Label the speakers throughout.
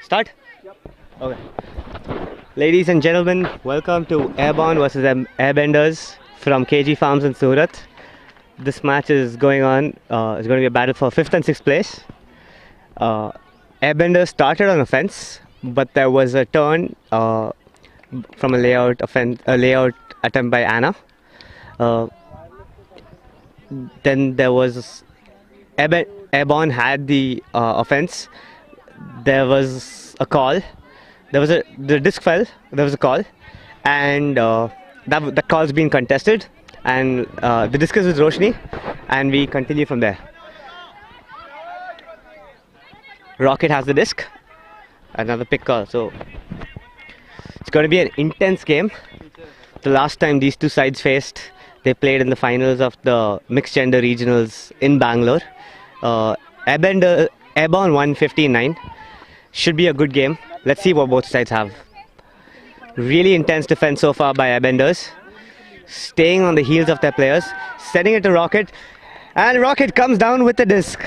Speaker 1: Start? Okay. Ladies and gentlemen, welcome to Airborne versus Airbenders from KG Farms in Surat. This match is going on. It's going to be a battle for 5th and 6th place. Airbenders started on offense, but there was a turn from a layout attempt by Anna. Then there was Airborne had the offense. There was a call. The disc fell. There was a call, and that call's been contested. And the discus is Roshni, and we continue from there. Rocket has the disc. Another pick call. So it's going to be an intense game. The last time these two sides faced, they played in the finals of the mixed gender regionals in Bangalore. Airborne won 15-9. Should be a good game. Let's see what both sides have. Really intense defense so far by Airbenders. Staying on the heels of their players. Sending it to Rocket. And Rocket comes down with the disc.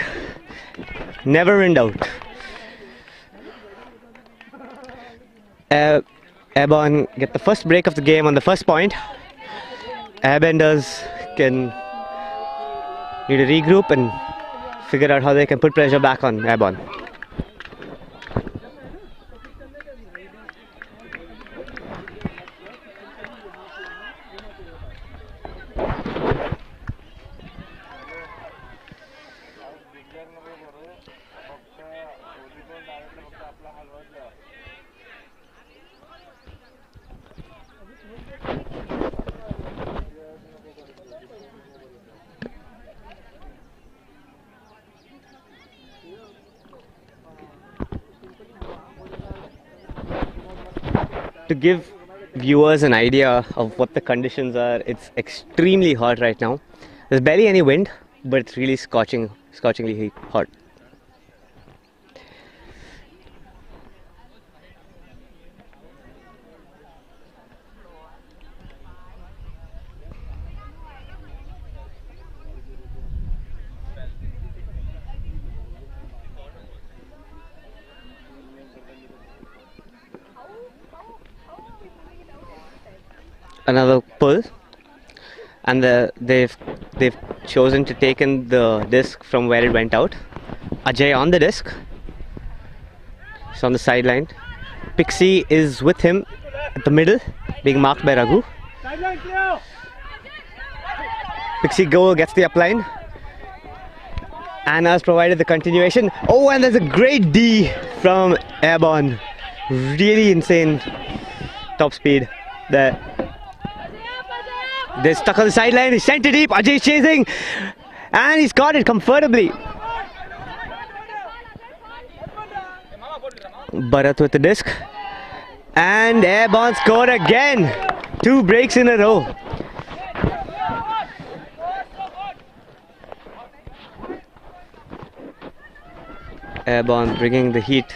Speaker 1: Never in doubt. Airborne get the first break of the game on the first point. Airbenders can need to regroup and figure out how they can put pressure back on Airborne. To give viewers an idea of what the conditions are, it's extremely hot right now. There's barely any wind, but it's really scorchingly hot. Another pull, and they've chosen to take in the disc from where it went out. Ajay on the disc. He's on the sideline. Pixie is with him at the middle, being marked by Raghu. Pixie gets the upline. Anna's provided the continuation. Oh, and there's a great D from Airborne. Really insane top speed there. They're stuck on the sideline. He sent it deep. Ajay is chasing, and he's got it comfortably. Bharat with the disc, and Airborne scored again. 2 breaks in a row. Airborne bringing the heat.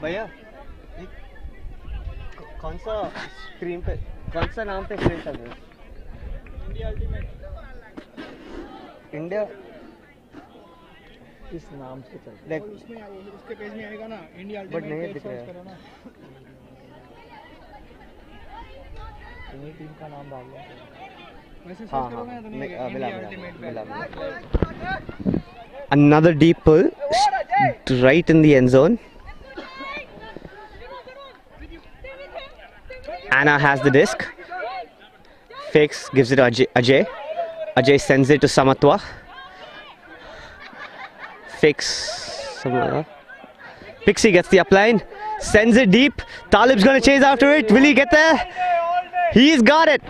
Speaker 1: भैया कौन सा screen पे कौन सा नाम पे screen चल रहा है? India ultimate. इंडिया इस नाम से चल रहा है। उसमें उसके पेज में आएगा ना इंडिया अल्टीमेट। बट नहीं दिख रहा है। इन्हीं टीम का नाम डाल दो। वैसे सर्च करोगे ना तो नहीं मिला। Another deep pull right in the end zone. Anna has the disc. Fakes, gives it to Ajay. Ajay sends it to Samatwa. Fakes. Pixie gets the upline. Sends it deep. Talib's going to chase after it. Will he get there? He's got it.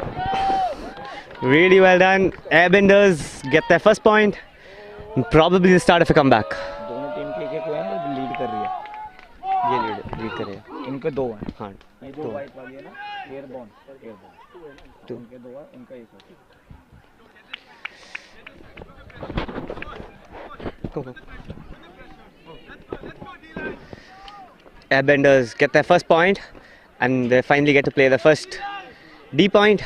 Speaker 1: Really well done. Airbenders get their first point. Probably the start of a comeback.
Speaker 2: दोनों team के एक हैं lead कर रही है.
Speaker 1: ये lead कर रहे हैं.
Speaker 2: इनके दो हैं.
Speaker 1: हाँ.
Speaker 2: ये जो वाइट वाली है ना, एयरबॉर्न. इनके दो है, इनका एक है.
Speaker 1: Airbenders get their first point, and they finally get to play the first D point.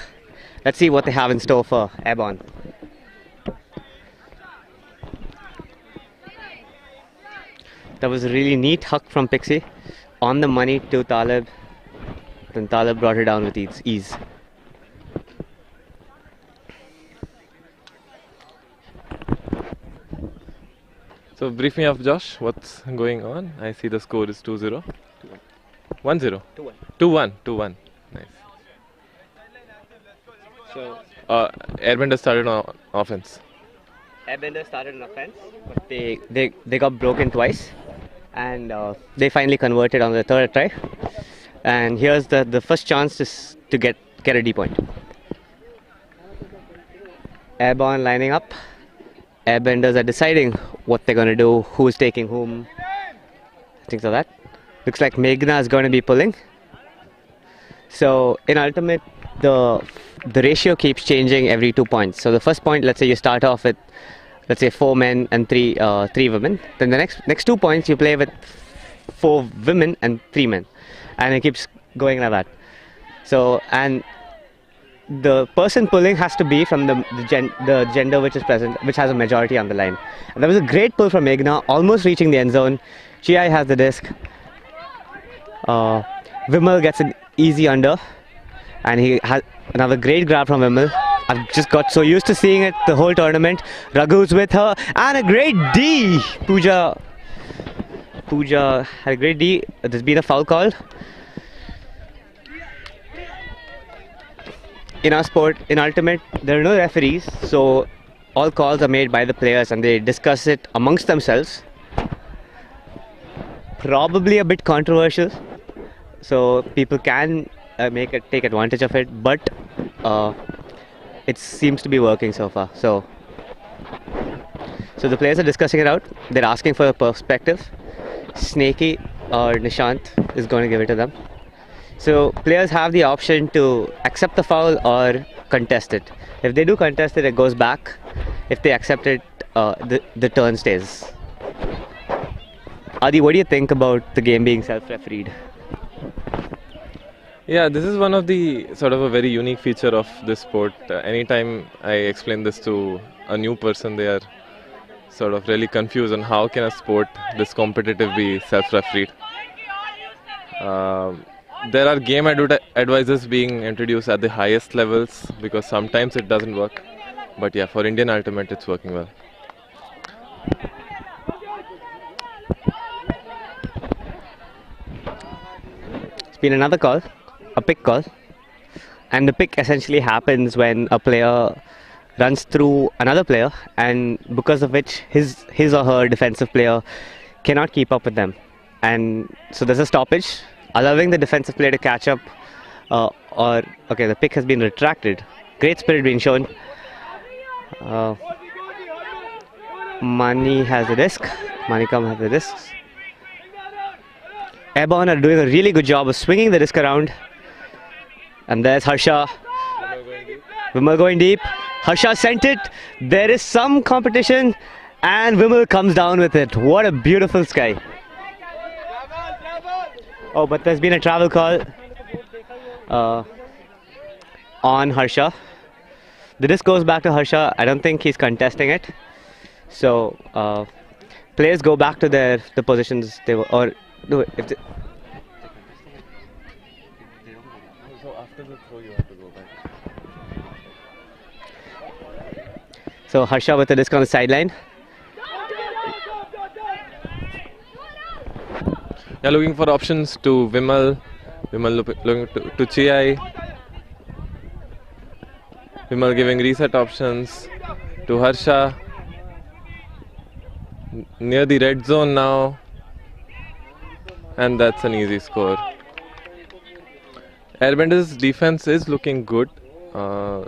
Speaker 1: Let's see what they have in store for Airborne. That was a really neat huck from Pixie on the money to Talib. Then Talib brought it down with ease.
Speaker 3: So brief me up, Josh. What's going on? I see the score is 2-0. 1-0.
Speaker 1: 2-1.
Speaker 3: 2-1. 2-1. Nice.
Speaker 1: So
Speaker 3: Airbender started on offense.
Speaker 1: Airbender started an offense, but they got broken twice, and they finally converted on the third try. And here's the first chance to get a D point. Airborne lining up. Airbenders are deciding what they're going to do, who's taking whom, things like that. Looks like Meghna is going to be pulling. So in Ultimate, the ratio keeps changing every 2 points. So the first point, let's say you start off with, let's say 4 men and 3 women. Then the next 2 points you play with 4 women and 3 men, and it keeps going like that. So and the person pulling has to be from the gender which is present, which has a majority on the line. And there was a great pull from Meghna, almost reaching the end zone. Chi has the disc. Vimal gets an easy under, and he has another great grab from Vimal. I've just got so used to seeing it the whole tournament. Raghu's with her, and a great D. Pooja had a great D. There's been a foul called. In our sport, in Ultimate, there are no referees, so all calls are made by the players and they discuss it amongst themselves. Probably a bit controversial, so people can take advantage of it, but it seems to be working so far. So the players are discussing it out. They're asking for a perspective. Snaky or Nishant is going to give it to them. So players have the option to accept the foul or contest it. If they do contest it, it goes back. If they accept it, the turn stays. Adi, what do you think about the game being self-refereed?
Speaker 3: Yeah, this is one of the sort of a very unique feature of this sport. Anytime I explain this to a new person, they are sort of really confused on how can a sport this competitive be self-refereed. There are game advisors being introduced at the highest levels because sometimes it doesn't work. But yeah, for Indian Ultimate, it's working well.
Speaker 1: It's been another call, a pick call. And the pick essentially happens when a player runs through another player, and because of which his or her defensive player cannot keep up with them. And so there's a stoppage, allowing the defensive player to catch up, okay, the pick has been retracted. Great spirit being shown. Mani has the disc. Manikam has the discs. Airborne are doing a really good job of swinging the disc around. And there's Harsha. Vimal going deep. Harsha sent it. There is some competition, and Vimal comes down with it. What a beautiful sky. Oh, but there's been a travel call on Harsha. The disc goes back to Harsha. I don't think he's contesting it. So players go back to the positions they were, or no, if they,
Speaker 3: So after the throw, you have to go back.
Speaker 1: So Harsha with the disc on the sideline.
Speaker 3: Yeah, looking for options to Vimal. Vimal looking to Chiai. Vimal giving reset options to Harsha. Near the red zone now. And that's an easy score. Airbenders' defense is looking good.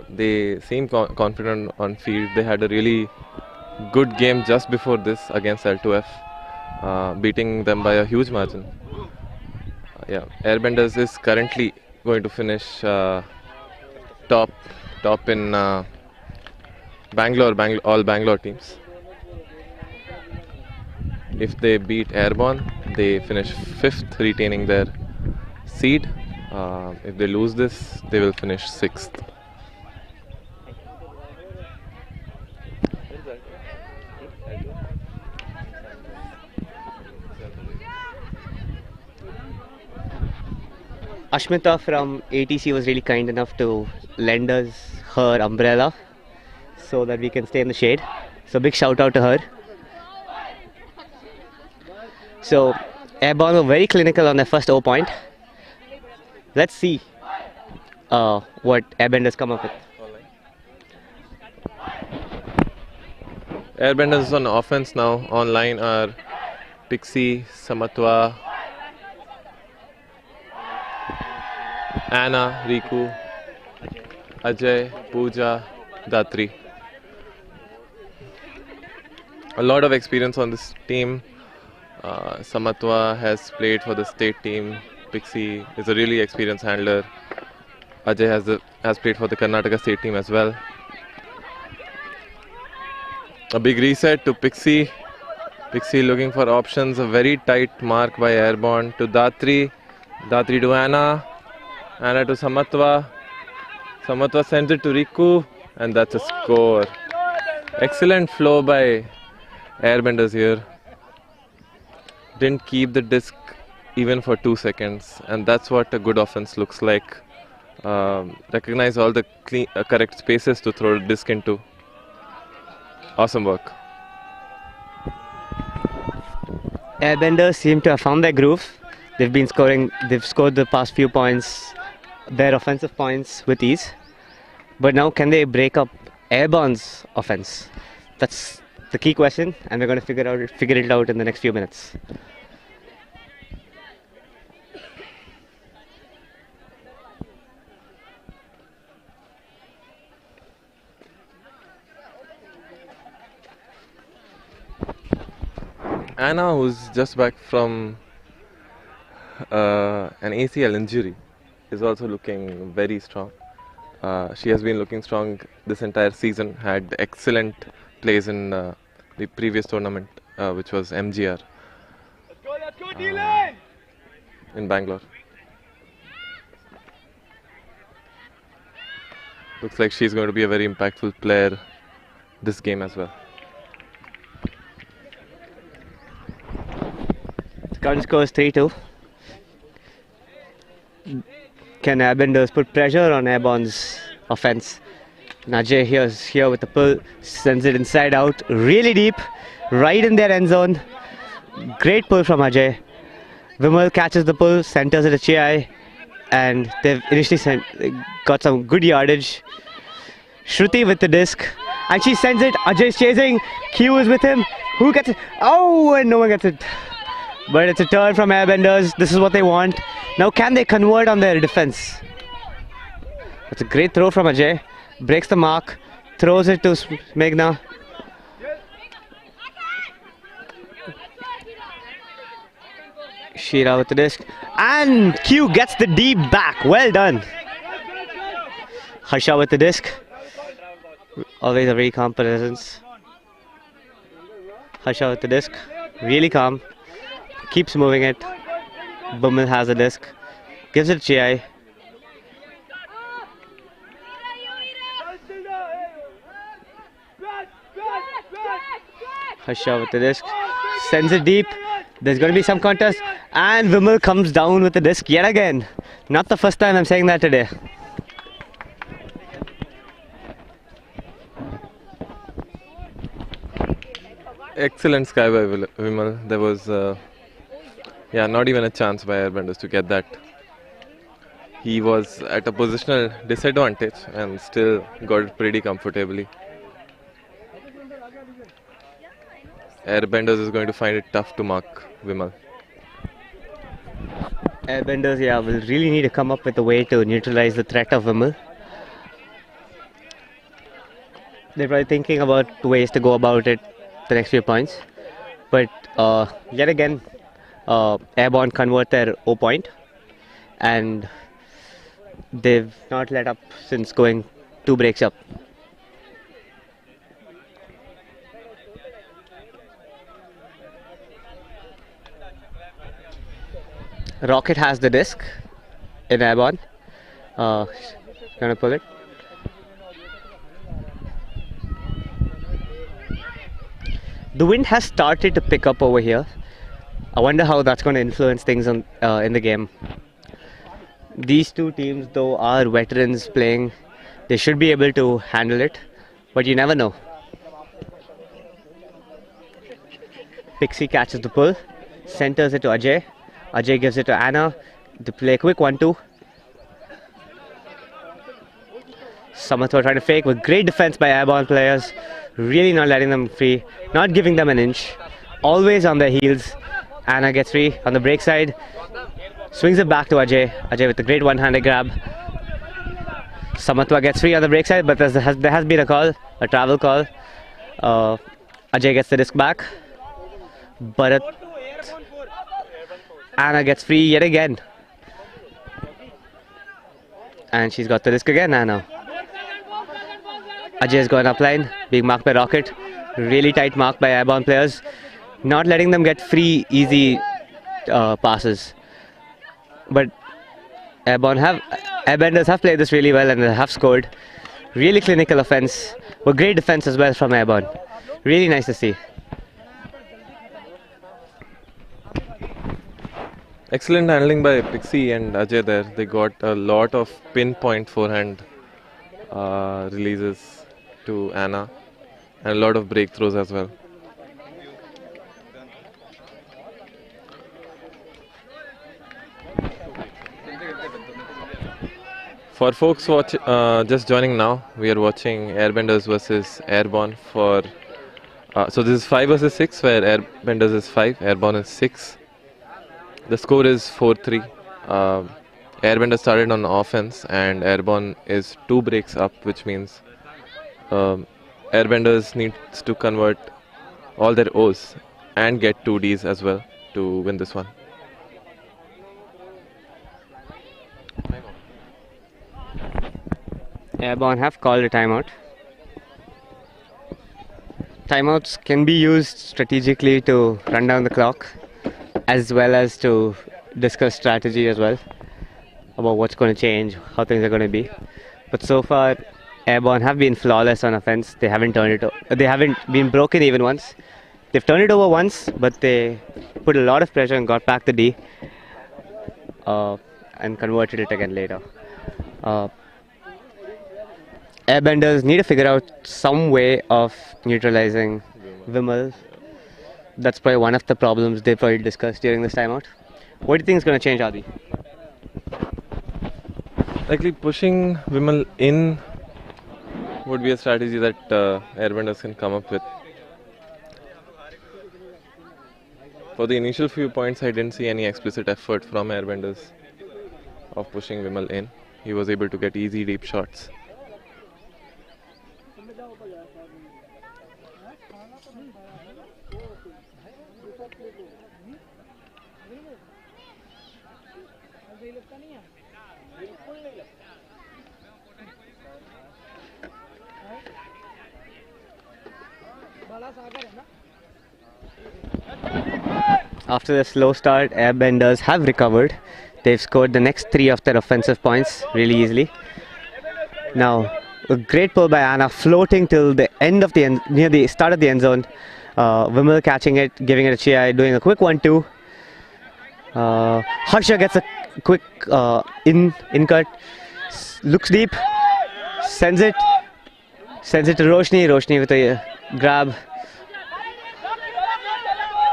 Speaker 3: They seem confident on field. They had a really good game just before this against L2F, beating them by a huge margin. Yeah, Airbenders is currently going to finish top in Bangalore, all Bangalore teams. If they beat Airborne, they finish 5th, retaining their seed. If they lose this, they will finish 6th.
Speaker 1: Ashmita from ATC was really kind enough to lend us her umbrella so that we can stay in the shade. So big shout out to her. So Airborne were very clinical on their first O point. Let's see what Airbenders come up with.
Speaker 3: Airbenders on offense now. Online are Pixie, Samatwa, Anna, Riku, Ajay, Pooja, Datri. A lot of experience on this team. Samatwa has played for the state team. Pixie is a really experienced handler. Ajay has played for the Karnataka state team as well. A big reset to Pixie. Pixie looking for options. A very tight mark by Airborne to Datri. Datri to Anna. Anna to Samatwa. Samatwa sends it to Riku. And that's a score. Excellent flow by Airbenders here. Didn't keep the disc even for 2 seconds. And that's what a good offense looks like. Recognize all the correct spaces to throw the disc into. Awesome work.
Speaker 1: Airbenders seem to have found their groove. They've been scoring. They've scored the past few points, their offensive points with ease. But now, can they break up Airborne's offense? That's the key question, and we're going to figure it out in the next few minutes.
Speaker 3: Anna, who's just back from an ACL injury, is also looking very strong. She has been looking strong this entire season, had excellent plays in the previous tournament, which was MGR in Bangalore. Looks like she's going to be a very impactful player this game as well.
Speaker 1: Current score is 3-2. Can Airbenders put pressure on Airborne's offense? Ajay here with the pull, sends it inside out, really deep, right in their end zone. Great pull from Ajay. Vimal catches the pull, centers it at Chai, and they've initially got some good yardage. Shruti with the disc, and she sends it. Ajay's chasing. Q is with him. Who gets it? Oh, and no one gets it. But it's a turn from Airbenders. This is what they want. Now can they convert on their defense? It's a great throw from Ajay. Breaks the mark. Throws it to Meghna. Sheera with the disc. And Q gets the deep back. Well done. Harsha with the disc. Always a very calm presence. Harsha with the disc. Really calm. Keeps moving it. Vimal has a disc. Gives it to Chai. Harsha with the disc. Sends it deep. There's going to be some contest. And Vimal comes down with the disc yet again. Not the first time I'm saying that today.
Speaker 3: Excellent sky by Vimal. There was not even a chance by Airbenders to get that. he was at a positional disadvantage and still got it pretty comfortably. Airbenders is going to find it tough to mark Vimal.
Speaker 1: Airbenders, yeah, will really need to come up with a way to neutralize the threat of Vimal. They're probably thinking about ways to go about it the next few points. But yet again, Airborne convert their O point, and they've not let up since going 2 breaks up. Rocket has the disc in Airborne. Gonna pull it. The wind has started to pick up over here. I wonder how that's going to influence things on, in the game. These two teams, though, are veterans playing. They should be able to handle it, but you never know. Pixie catches the pull, centers it to Ajay. Ajay gives it to Anna. They play a quick 1-2. Samatwa trying to fake with great defense by Airborne players. Really not letting them free, not giving them an inch. Always on their heels. Anna gets free on the break side. Swings it back to Ajay. Ajay with a great one-handed grab. Samatwa gets free on the break side, but there has been a call, a travel call. Ajay gets the disc back. But Anna gets free yet again. And she's got the disc again, Anna. Ajay is going up line, being marked by Rocket. Really tight mark by Airborne players. Not letting them get free, easy passes. But Airbenders have played this really well and they have scored. Really clinical offense, but great defense as well from Airborne. Really nice to see.
Speaker 3: Excellent handling by Pixie and Ajay there. They got a lot of pinpoint forehand releases to Anna and a lot of breakthroughs as well. For folks just joining now, we are watching Airbenders versus Airborne for so this is 5 versus 6 where Airbenders is 5, Airborne is 6. The score is 4-3. Airbender started on offense and Airborne is 2 breaks up, which means Airbenders needs to convert all their O's and get 2 Ds as well to win this one.
Speaker 1: Airborne have called a timeout. Timeouts can be used strategically to run down the clock, as well as to discuss strategy as well about what's going to change, how things are going to be. But so far, Airborne have been flawless on offense. They haven't been broken even once. They've turned it over once, but they put a lot of pressure and got back the D and converted it again later. Airbenders need to figure out some way of neutralizing Vimal. That's probably one of the problems they probably discussed during this timeout. What do you think is going to change, Adi?
Speaker 3: Likely pushing Vimal in would be a strategy that Airbenders can come up with. For the initial few points, I didn't see any explicit effort from Airbenders of pushing Vimal in. He was able to get easy deep shots.
Speaker 1: After the slow start, Airbenders have recovered. They've scored the next 3 of their offensive points really easily. Now, a great pull by Anna, floating till the end of the end, near the start of the end zone. Vimal catching it, giving it a Chia, doing a quick 1-2. Harsha gets a quick in cut, looks deep, sends it to Roshni. Roshni with a grab.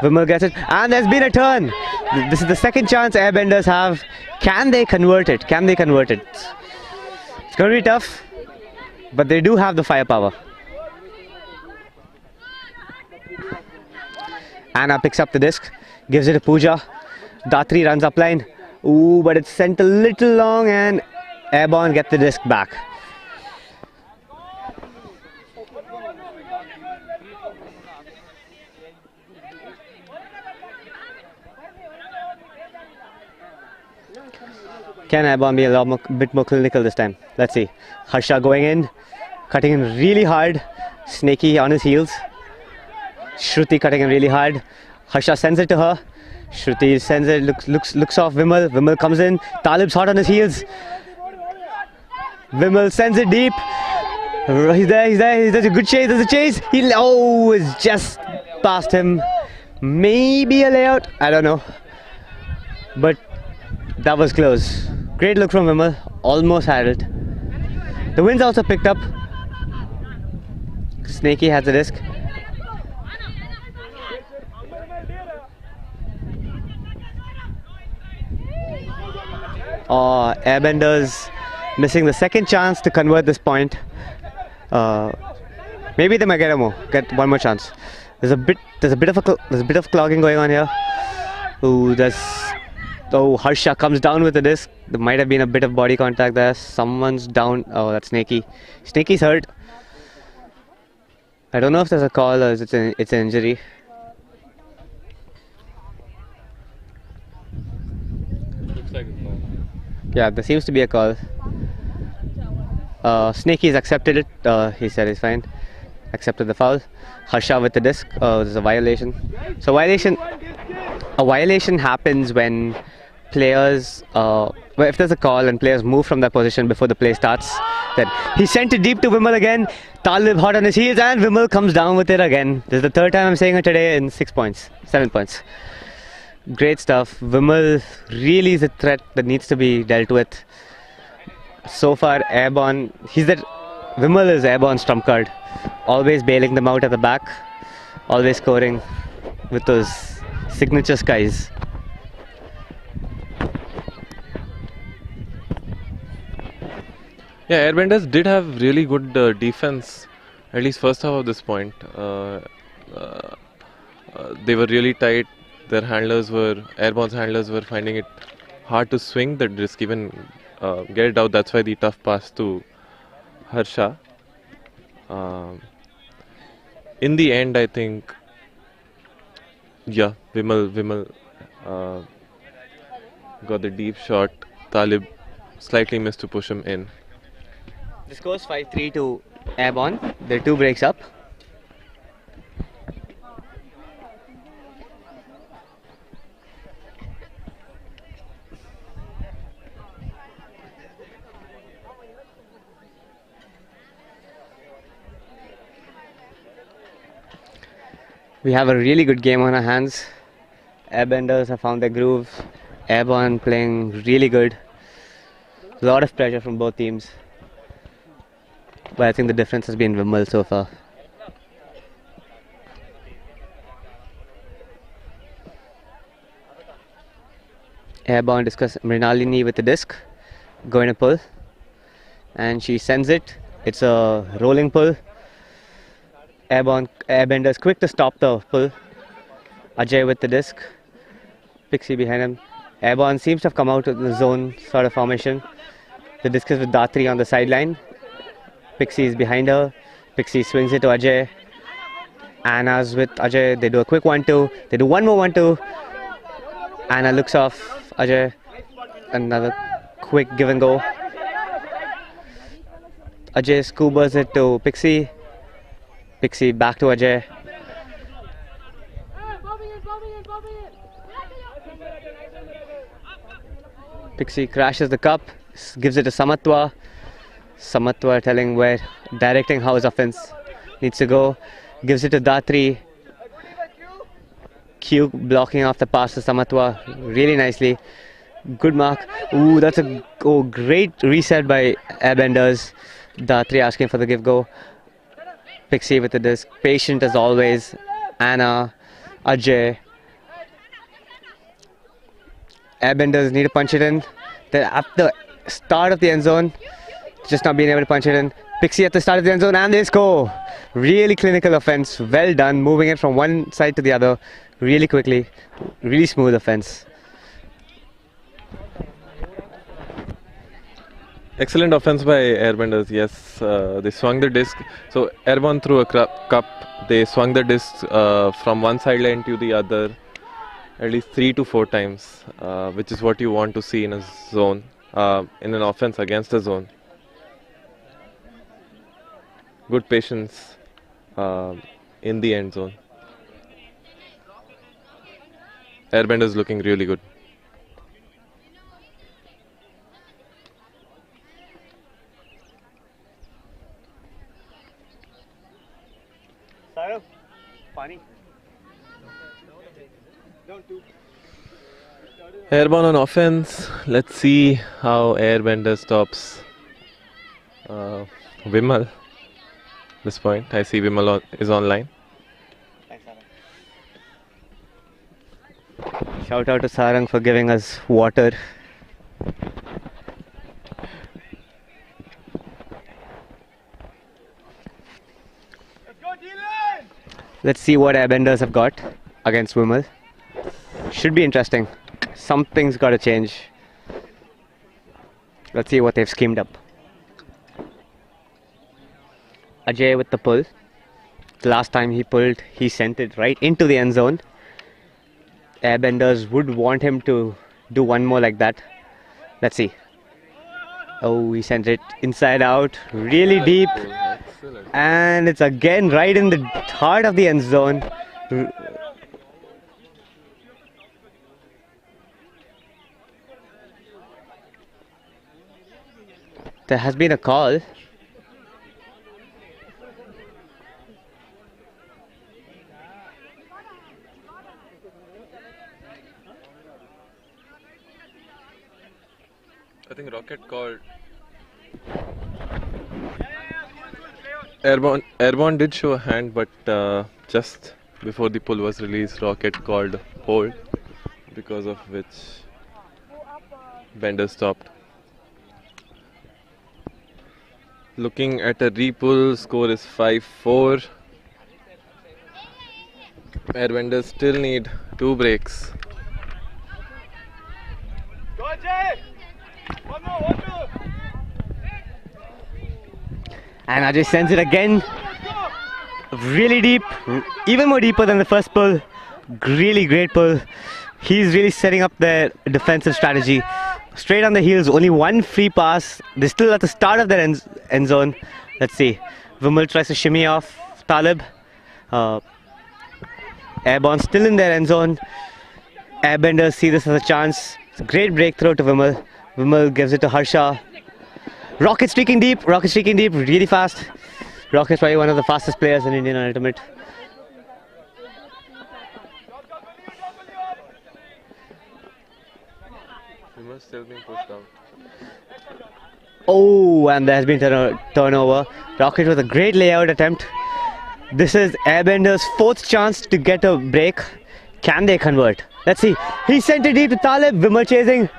Speaker 1: Vimal gets it, and there's been a turn. This is the second chance Airbenders have Can they convert it? Can they convert it? It's going to be tough, but they do have the firepower. Anna picks up the disc, gives it to Pooja. Datri runs up line. Ooh, but it's sent a little long and Airborne get the disc back. Can Airborne be a bit more clinical this time? Let's see. Harsha going in, cutting in really hard. Snaky on his heels. Shruti cutting in really hard. Harsha sends it to her. Shruti sends it, looks off Vimal. Vimal comes in. Talib's hot on his heels. Vimal sends it deep. He's there. There's a good chase. There's a chase. It's just past him. Maybe a layout. I don't know. But that was close. Great look from Vimal. Almost had it. The wind's also picked up. Snaky has the disc. Airbenders missing the second chance to convert this point. Maybe they might get one more chance. There's a bit of clogging going on here. Harsha comes down with the disc. There might have been a bit of body contact there. Someone's down. Oh, that's Snaky. Snaky's hurt. I don't know if there's a call or it's an injury.
Speaker 3: Looks like a call.
Speaker 1: Yeah, there seems to be a call. Snaky's accepted it. He said he's fine. Accepted the foul. Harsha with the disc. There's a violation. So a violation happens when players, if there's a call and players move from that position before the play starts. Then he sent it deep to Vimal again. Talib hot on his heels and Vimal comes down with it again. This is the third time I'm saying it today in 7 points. Great stuff. Vimal really is a threat that needs to be dealt with. So far, Airborne, Vimal is Airborne's trump card. Always bailing them out at the back. Always scoring with those signature skies.
Speaker 3: Yeah, Airbenders did have really good defense, at least first half of this point. They were really tight. Their Airborne's handlers were finding it hard to swing the disc, even get it out. That's why the tough pass to Harsha. In the end, I think, yeah, Vimal got the deep shot. Talib slightly missed to push him in.
Speaker 1: The score's 5-3 to Airborne. There are 2 breaks up. We have a really good game on our hands. Airbenders have found their groove. Airborne playing really good. A lot of pressure from both teams. But I think the difference has been Vimal so far. Airborne discuss Mrinalini with the disc. Going to pull. And she sends it. It's a rolling pull. Airbenders quick to stop the pull. Ajay with the disc. Pixie behind him. Airborne seems to have come out of the zone sort of formation. The disc is with Datri on the sideline. Pixie is behind her. Pixie swings it to Ajay. Anna's with Ajay. They do a quick 1-2. They do one more 1-2. Anna looks off Ajay. Another quick give and go. Ajay scoobers it to Pixie. Pixie back to Ajay. Pixie crashes the cup, gives it to Samatwa. Samatwa directing how his offense needs to go. Gives it to Datri. Q blocking off the pass to Samatwa really nicely. Good mark. Ooh, that's a great reset by Airbenders. Datri asking for the give go. Pixie with the disc, patient as always. Anna, Ajay. Airbenders need to punch it in. At the start of the end zone, just not being able to punch it in. Pixie at the start of the end zone and they score. Really clinical offense. Well done. Moving it from one side to the other really quickly. Really smooth offense.
Speaker 3: Excellent offense by Airbenders. Yes, they swung the disc. So Airborne threw a cup. They swung the disc from one sideline to the other at least 3 to 4 times, which is what you want to see in a zone, in an offense against a zone. Good patience in the end zone. Airbenders looking really good. Airborne on offense. Let's see how Airbender stops Vimal. This point, I see Vimal is online.
Speaker 1: Shout out to Sarang for giving us water. Let's see what Airbenders have got against Vimal. Should be interesting. Something's got to change. Let's see what they've schemed up. Ajay with the pull. The last time he pulled, he sent it right into the end zone. Airbenders would want him to do one more like that. Let's see. Oh, he sent it inside out, really deep. And it's again right in the heart of the end zone. There has been a call.
Speaker 3: I think Rocket called. Airborne did show a hand, but just before the pull was released, Rocket called hold, because of which Bender stopped. Looking at a repull, score is 5-4. Airbenders still need 2 breaks.
Speaker 2: Go Ajay! One more.
Speaker 1: And Ajay sends it again. Really deep, even more deeper than the first pull. Really great pull. He's really setting up their defensive strategy. Straight on the heels, only one free pass. They're still at the start of their end zone. Let's see. Vimal tries to shimmy off Talib. Airborne still in their end zone. Airbenders see this as a chance. It's a great breakthrough to Vimal. Vimal gives it to Harsha. Rocket streaking deep, really fast. Rocket's probably one of the fastest players in Indian Ultimate.
Speaker 3: Vimal's still being pushed out.
Speaker 1: Oh, and there has been turnover. Rocket with a great layout attempt. This is Airbenders' 4th chance to get a break. Can they convert? Let's see. He sent it deep to Talib. Vimal chasing.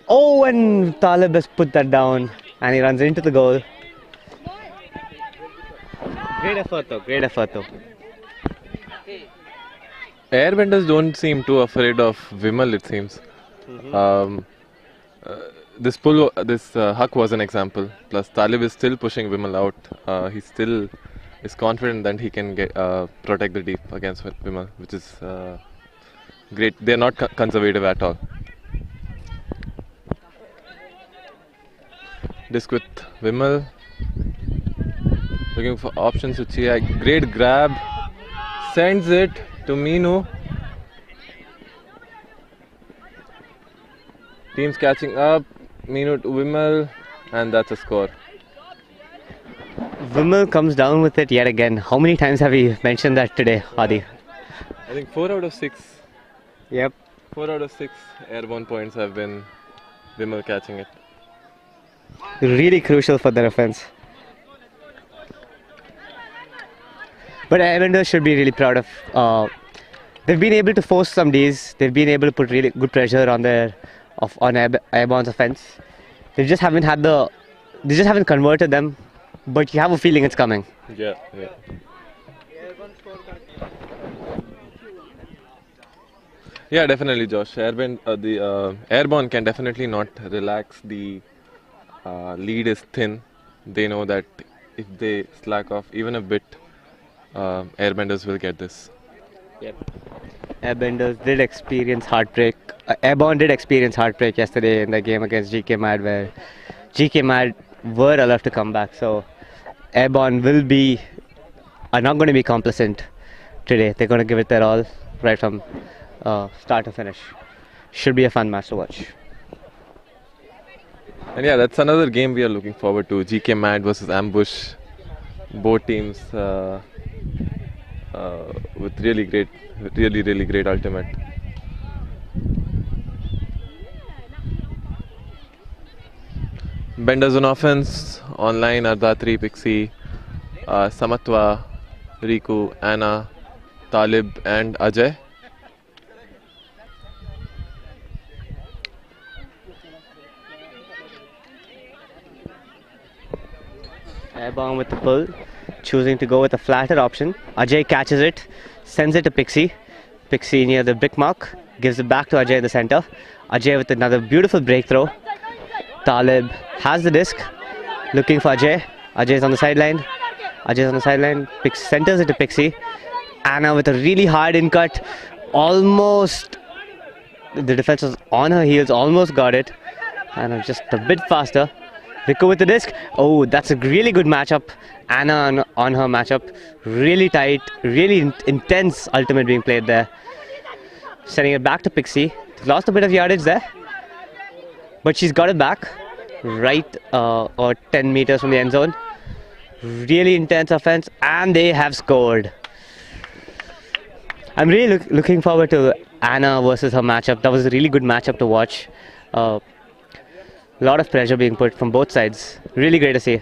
Speaker 1: Oh, and Talib has put that down and he runs into the goal. Great effort though.
Speaker 3: Airbenders don't seem too afraid of Vimal, it seems. This Huck was an example. Plus, Talib is still pushing Vimal out. He still is confident that he can protect the deep against Vimal, which is great. They're not conservative at all. Disc with Vimal. Looking for options to Chia. Great grab. Sends it to Meenu. Team's catching up. Meenu to Vimal. And that's a score.
Speaker 1: Vimal comes down with it yet again. How many times have we mentioned that today, Adi?
Speaker 3: I think 4 out of 6.
Speaker 1: Yep.
Speaker 3: 4 out of 6 airborne points have been Vimal catching it.
Speaker 1: Really crucial for their offense. But Airbenders should be really proud of they've been able to force some Ds. They've been able to put really good pressure on Airborne's offense. They just haven't had they just haven't converted them. But you have a feeling it's coming.
Speaker 3: Yeah, yeah. Yeah, definitely, Josh. Airborne can definitely not relax. The lead is thin. They know that if they slack off even a bit, Airbenders will get this.
Speaker 1: Yep. Airbenders did experience heartbreak. Airborne did experience heartbreak yesterday in the game against GK Mad, where GK Mad were allowed to come back. So Airborne are not going to be complacent today. They're going to give it their all right from start to finish. Should be a fun match to watch.
Speaker 3: And yeah, that's another game we are looking forward to. GK Mad versus Ambush. Both teams with really great ultimate. Benders on offense, online Ardatri, Pixie, Samatwa, Riku, Anna, Talib and Ajay.
Speaker 1: Airborne with the pull, choosing to go with a flatter option. Ajay catches it, sends it to Pixie. Pixie near the brick mark, gives it back to Ajay in the center. Ajay with another beautiful break throw. Talib has the disc, looking for Ajay. Ajay's on the sideline. Ajay's on the sideline. Centers it to Pixie. Anna with a really hard in cut. Almost, the defense was on her heels, almost got it. Anna just a bit faster. Riku with the disc. Oh, that's a really good matchup. Anna on her matchup. Really tight, really intense ultimate being played there. Sending it back to Pixie. Lost a bit of yardage there, but she's got it back. Right or 10 meters from the end zone. Really intense offense, and they have scored. I'm really looking forward to Anna versus her matchup. That was a really good matchup to watch. A lot of pressure being put from both sides. Really great to see.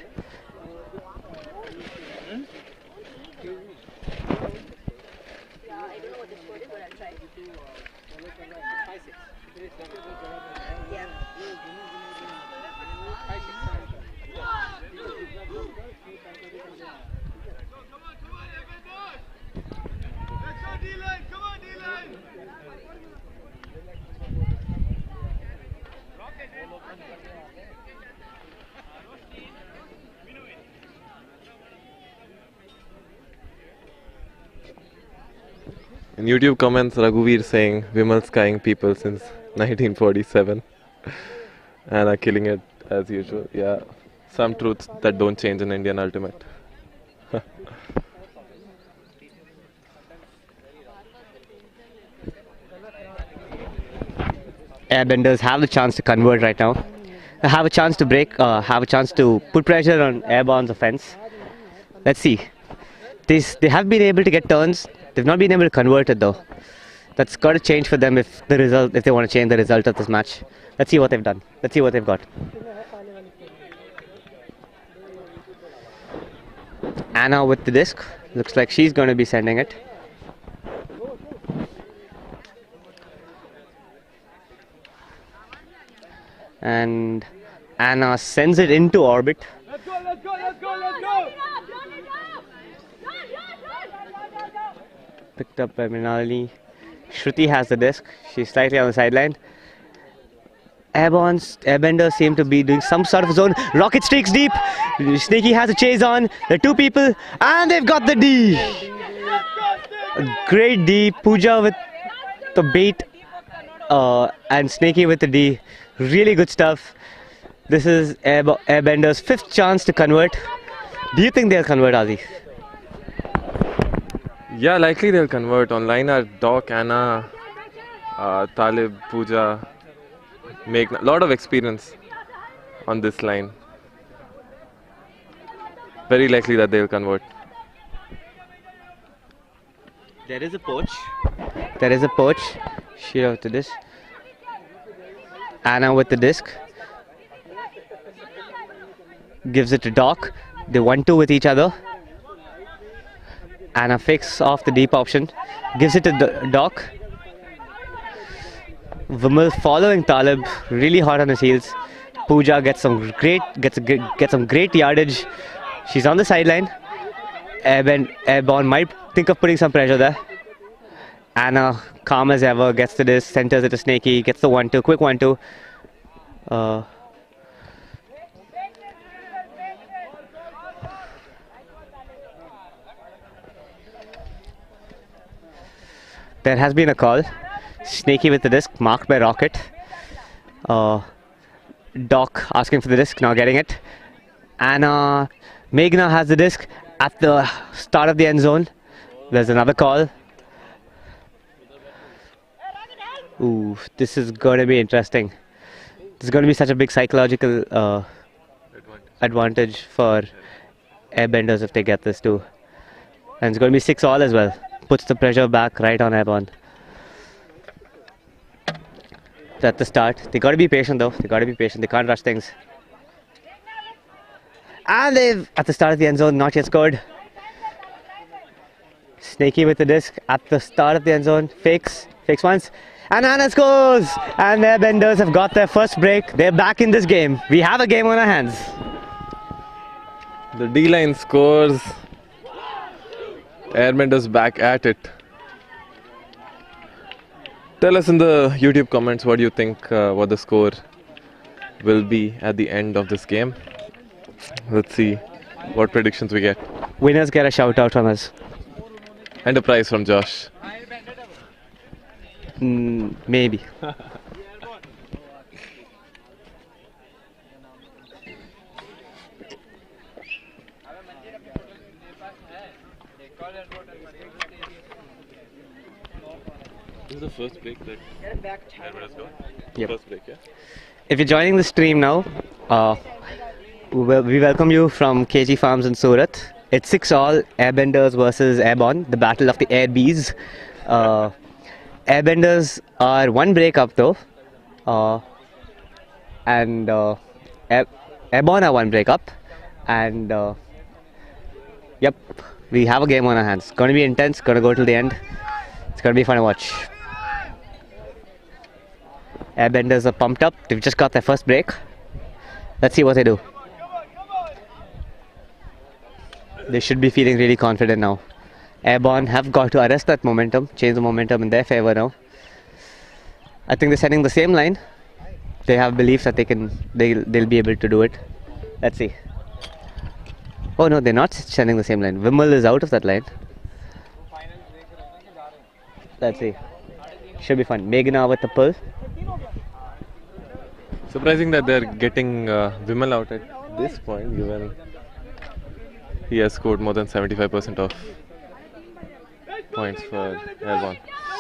Speaker 3: In YouTube comments, Raghuveer saying Vimal skying people since 1947 and are killing it as usual. Yeah, some truths that don't change in Indian Ultimate.
Speaker 1: Airbenders have the chance to convert right now. Have a chance to break, have a chance to put pressure on Airborne's offense. Let's see. They have been able to get turns. They've not been able to convert it though. That's got to change for them if they want to change the result of this match. Let's see what they've done. Let's see what they've got. Anna with the disc. Looks like she's going to be sending it. And Anna sends it into orbit.
Speaker 2: Let's go, let's go, let's go, let's go!
Speaker 1: Picked up by Minali. Shruti has the disc. She's slightly on the sideline. Airbenders seem to be doing some sort of zone. Rocket streaks deep. Sneaky has a chase on. The two people, and they've got the D. A great D. Pooja with the bait, and Sneaky with the D. Really good stuff. This is Airbenders' fifth chance to convert. Do you think they'll convert, Azi?
Speaker 3: Yeah, likely they'll convert. Online are Doc, Anna, Talib, Pooja. Make a lot of experience on this line. Very likely that they'll convert.
Speaker 1: There is a poach. There is a poach. She out to this. Anna with the disc. Gives it to Doc. They 1-2 with each other. and a fix off the deep option. Gives it to Doc. Vimal following Talib, really hot on his heels. Pooja gets some great yardage. She's on the sideline. Airborne might think of putting some pressure there. Anna, calm as ever, gets to this, centers it to Snaky, gets the 1-2, quick 1-2. There has been a call. Snaky with the disc, marked by Rocket. Doc asking for the disc, now getting it. Anna, Meghna has the disc at the start of the end zone. There's another call. Ooh, this is going to be interesting. This is going to be such a big psychological advantage for Airbenders if they get this too. And it's going to be 6-all as well. Puts the pressure back right on Airborne. At the start, they got to be patient though. They got to be patient. They can't rush things. And they've at the start of the end zone not yet scored. Snaky with the disc at the start of the end zone. Fakes once. And Anna scores! And the Airbenders have got their first break. They're back in this game. We have a game on our hands.
Speaker 3: The D-line scores. Airbenders back at it. Tell us in the YouTube comments what you think what the score will be at the end of this game. Let's see what predictions we get.
Speaker 1: Winners get a shout out from us.
Speaker 3: And a prize from Josh.
Speaker 1: Maybe.
Speaker 3: This is the first break that Airbenders got?
Speaker 1: Yep.
Speaker 3: First break, yeah?
Speaker 1: If you're joining the stream now, we welcome you from KG Farms in Surat. It's 6-all, Airbenders versus Airborne, the battle of the Air Bees. Airbenders are one break up though, and Airborne are one break up, and yep, we have a game on our hands. Going to be intense, going to go till the end. It's going to be fun to watch. Airbenders are pumped up. They've just got their first break. Let's see what they do. They should be feeling really confident now. Airborne have got to arrest that momentum, change the momentum in their favor now. I think they're sending the same line. They have belief that they'll be able to do it. Let's see. Oh no, they're not sending the same line. Vimal is out of that line. Let's see. Should be fun. Meghna with the pull.
Speaker 3: Surprising that they're getting Vimal out at this point, given he has scored more than 75% of points for Airborne.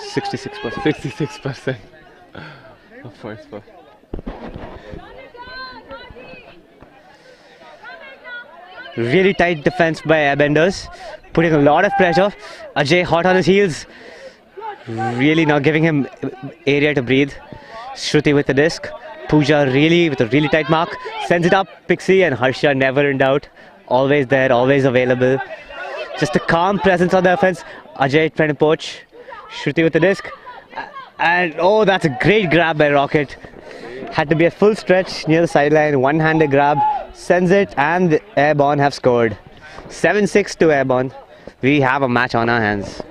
Speaker 1: 66%.
Speaker 3: 66% of points for.
Speaker 1: Really tight defense by Airbenders, putting a lot of pressure. Ajay hot on his heels. Really not giving him area to breathe. Shruti with the disc. Pooja really with a really tight mark. Sends it up. Pixie and Harsha never in doubt. Always there, always available. Just a calm presence on the offense. Ajay trying to poach. Shruti with the disc. And oh, that's a great grab by Rocket. Had to be a full stretch near the sideline. One-handed grab. Sends it and the Airborne have scored. 7-6 to Airborne. We have a match on our hands.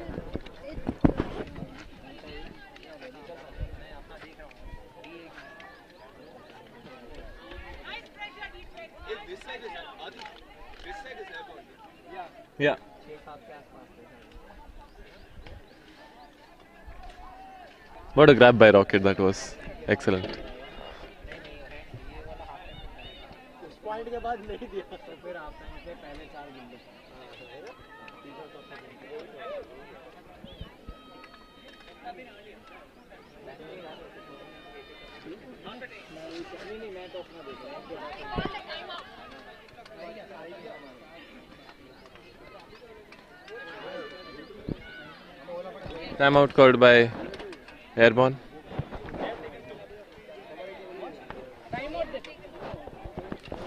Speaker 3: Yeah. What a grab by Rocket, that was excellent. Timeout called by Airborne.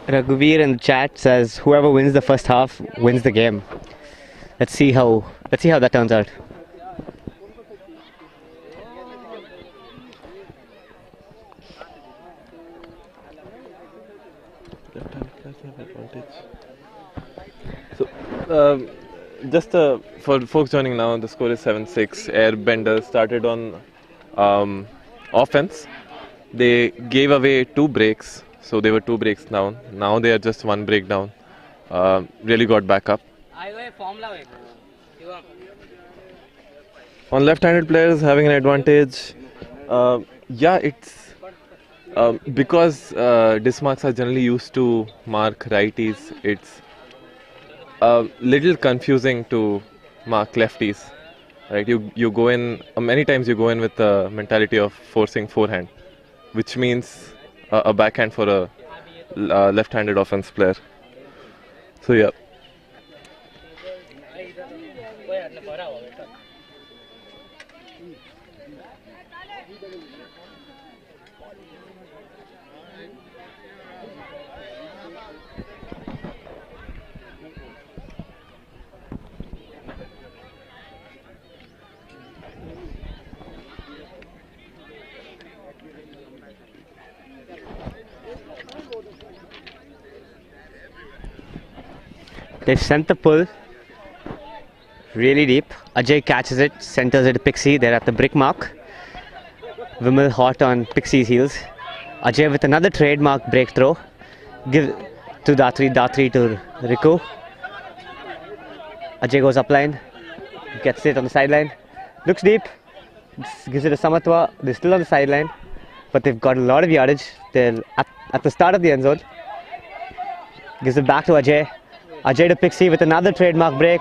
Speaker 1: Raghuveer in the chat says whoever wins the first half wins the game. let's see how that turns out.
Speaker 3: So, just for folks joining now, the score is 7-6. Airbenders started on offense. They gave away 2 breaks, so they were 2 breaks down. Now they are just 1 break down. Really got back up. On left-handed players having an advantage, yeah, it's because dismarks are generally used to mark righties. It's a little confusing to mark lefties, right? You go in many times. You go in with the mentality of forcing forehand, which means a backhand for a left-handed offense player. So yeah.
Speaker 1: They've sent the pull really deep. Ajay catches it, centers it to Pixie. They're at the brick mark. Vimal hot on Pixie's heels. Ajay with another trademark break throw. Give to Datri, Datri to Riku. Ajay goes up line, gets it on the sideline. Looks deep, gives it to Samatwa. They're still on the sideline, but they've got a lot of yardage. They're at the start of the end zone. Gives it back to Ajay. Ajay to Pixie with another trademark break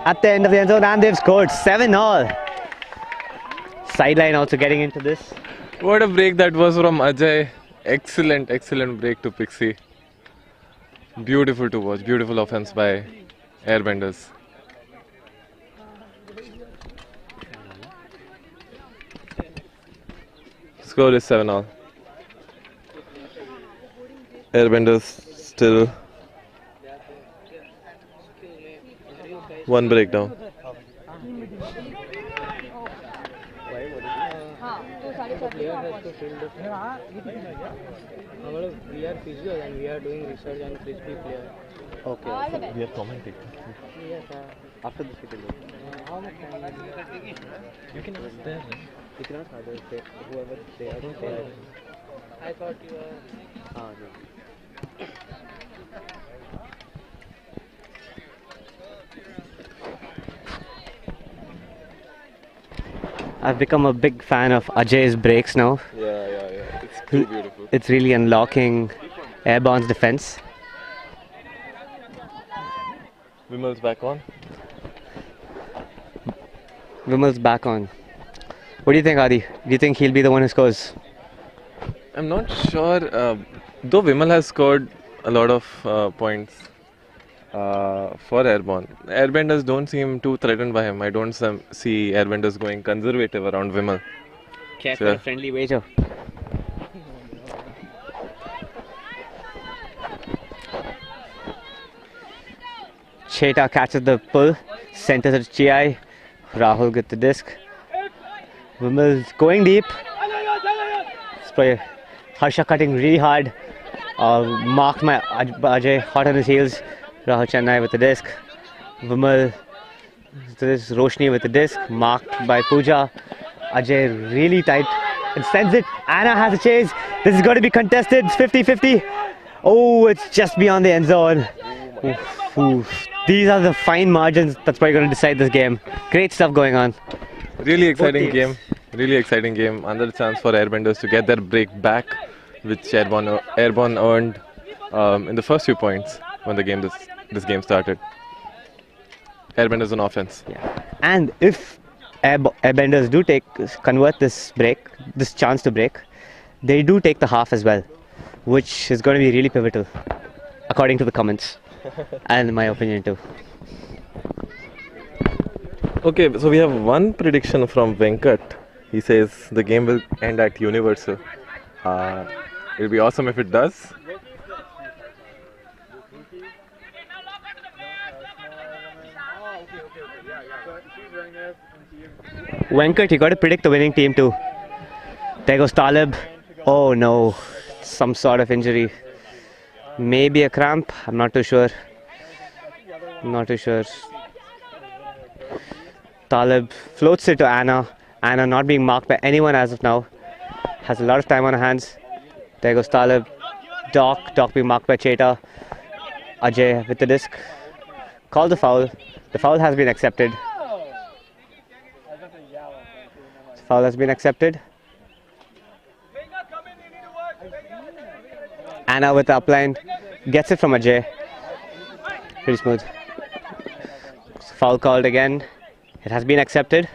Speaker 1: at the end of the end zone, and they've scored 7-all. Sideline also getting into this.
Speaker 3: What a break that was from Ajay. Excellent, excellent break to Pixie. Beautiful to watch. Beautiful offense by Airbenders. Score is 7-all. Airbenders still 1 breakdown.
Speaker 2: We are physio and we are doing research on frisbee player.
Speaker 1: Okay.
Speaker 3: We are commenting.
Speaker 2: Yes,
Speaker 1: After this we can do.
Speaker 2: how much time?
Speaker 3: You can ask there.
Speaker 1: You cannot have whoever they are.
Speaker 2: I thought you were.
Speaker 1: No. I've become a big fan of Ajay's breaks now.
Speaker 3: Yeah. It's too beautiful.
Speaker 1: It's really unlocking Airborne's defense.
Speaker 3: Vimal's back on.
Speaker 1: Vimal's back on. What do you think, Adi? Do you think he'll be the one who scores?
Speaker 3: I'm not sure. Though Vimal has scored a lot of points for Airborne, Airbenders don't seem too threatened by him. I don't see Airbenders going conservative around Vimal.
Speaker 1: Care
Speaker 3: So,
Speaker 1: for a friendly wager. Cheta catches the pull, centers it to Chi. Rahul gets the disc. Vimal's going deep. Harsha cutting really hard. Marked by Ajay, hot on his heels. Rahul Chennai with the disc. Vimal, this Roshni with the disc. Marked by Pooja. Ajay really tight and sends it. Anna has a chase. This is going to be contested. It's 50-50. Oh, it's just beyond the end zone. Oof, oof. These are the fine margins that's probably going to decide this game. Great stuff going on.
Speaker 3: Really exciting
Speaker 1: Both
Speaker 3: game.
Speaker 1: teams.
Speaker 3: Really exciting game. Another chance for Airbenders to get their break back, which Airborne earned in the first few points when this game started. Airbenders on offense.
Speaker 1: Yeah. And if Airbenders do convert this chance to break, they do take the half as well, which is going to be really pivotal, according to the comments, and in my opinion too.
Speaker 3: Okay, so we have one prediction from Venkat. He says the game will end at Universal. It'll be awesome if it does.
Speaker 1: Venkat, you got to predict the winning team too. There goes Talib. Oh no, some sort of injury. Maybe a cramp. I'm not too sure. Not too sure. Talib floats it to Anna. Anna not being marked by anyone as of now. Has a lot of time on her hands. There goes Talib. Doc. Doc being marked by Cheta. Ajay with the disc. Call the foul. The foul has been accepted. Foul has been accepted. Anna with the upline. Gets it from Ajay. Pretty smooth. Foul called again. It has been accepted.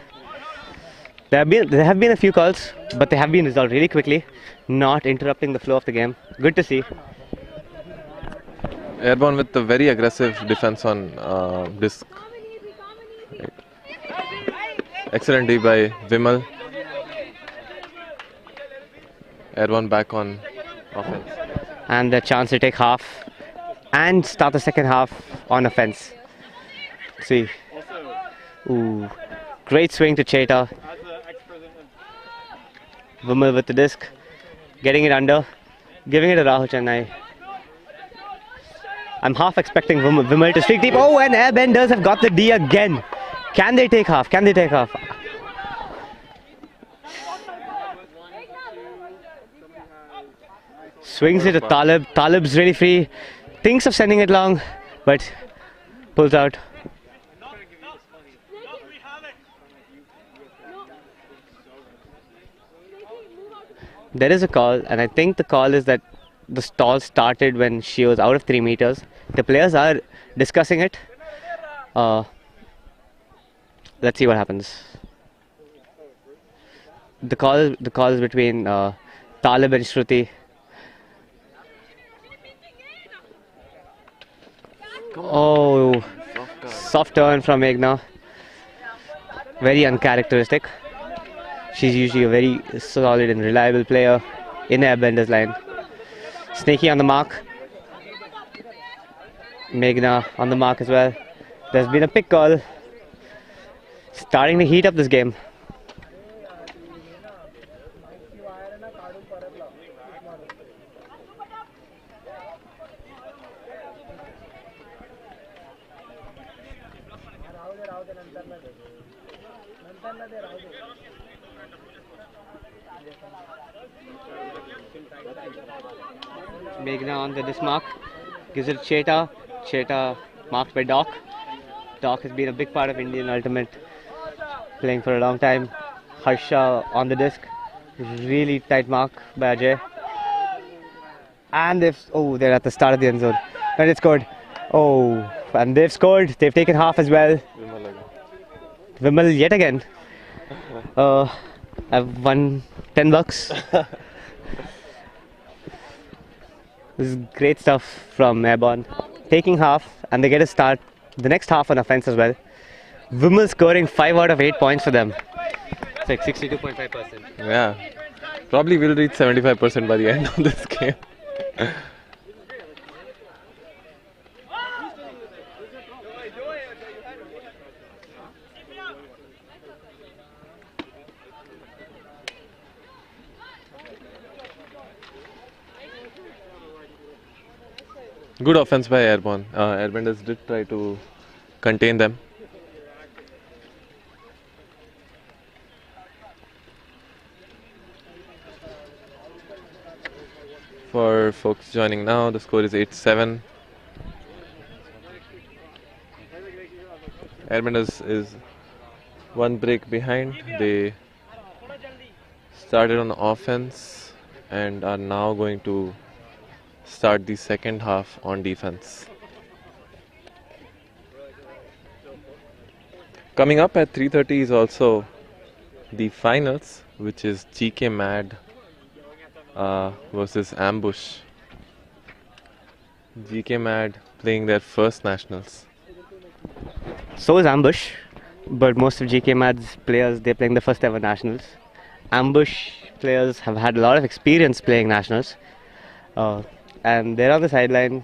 Speaker 1: There have been a few calls, but they have been resolved really quickly, not interrupting the flow of the game. Good to see.
Speaker 3: Airborne with a very aggressive defense on disc. Excellent D by Vimal. Airborne back on offense.
Speaker 1: And the chance to take half and start the second half on offense. See. Ooh. Great swing to Cheta. Vimal with the disc. Getting it under. Giving it to Rahul Chennai. I'm half expecting Vimal to streak deep. Oh, and Airbenders have got the D again. Can they take half? Can they take half? Swings it to Talib. Talib's really free. Thinks of sending it long, but pulls out. There is a call, and I think the call is that the stall started when she was out of 3 meters. The players are discussing it. Let's see what happens. The call is between Talib and Shruti. Oh, soft turn from Meghna. Very uncharacteristic. She's usually a very solid and reliable player in Airbenders line. Snaky on the mark. Meghna on the mark as well. There's been a pick call. Starting to heat up this game. Meghna on the dismark. Gives it to Cheta. Cheta marked by Doc. Doc has been a big part of Indian Ultimate. Playing for a long time. Harsha on the disc. Really tight mark by Ajay. And they're at the start of the end zone. And it scored. Oh, and they've scored. They've taken half as well. Vimal yet again. I've won $10. This is great stuff from Airborne. Taking half, and they get a start the next half on offense as well. Vimal scoring 5 out of 8 points for them. It's like 62.5%.
Speaker 3: Yeah, probably will reach 75% by the end of this game. Good offense by Airborne. Airbenders did try to contain them. For folks joining now, the score is 8-7. Airbenders is one break behind. They started on offense and are now going to start the second half on defense. Coming up at 3:30 is also the finals, which is GK Mad versus Ambush. GK Mad playing their first nationals.
Speaker 1: So is Ambush, but most of GK Mad's players, they're playing the first ever nationals. Ambush players have had a lot of experience playing nationals. And they're on the sideline,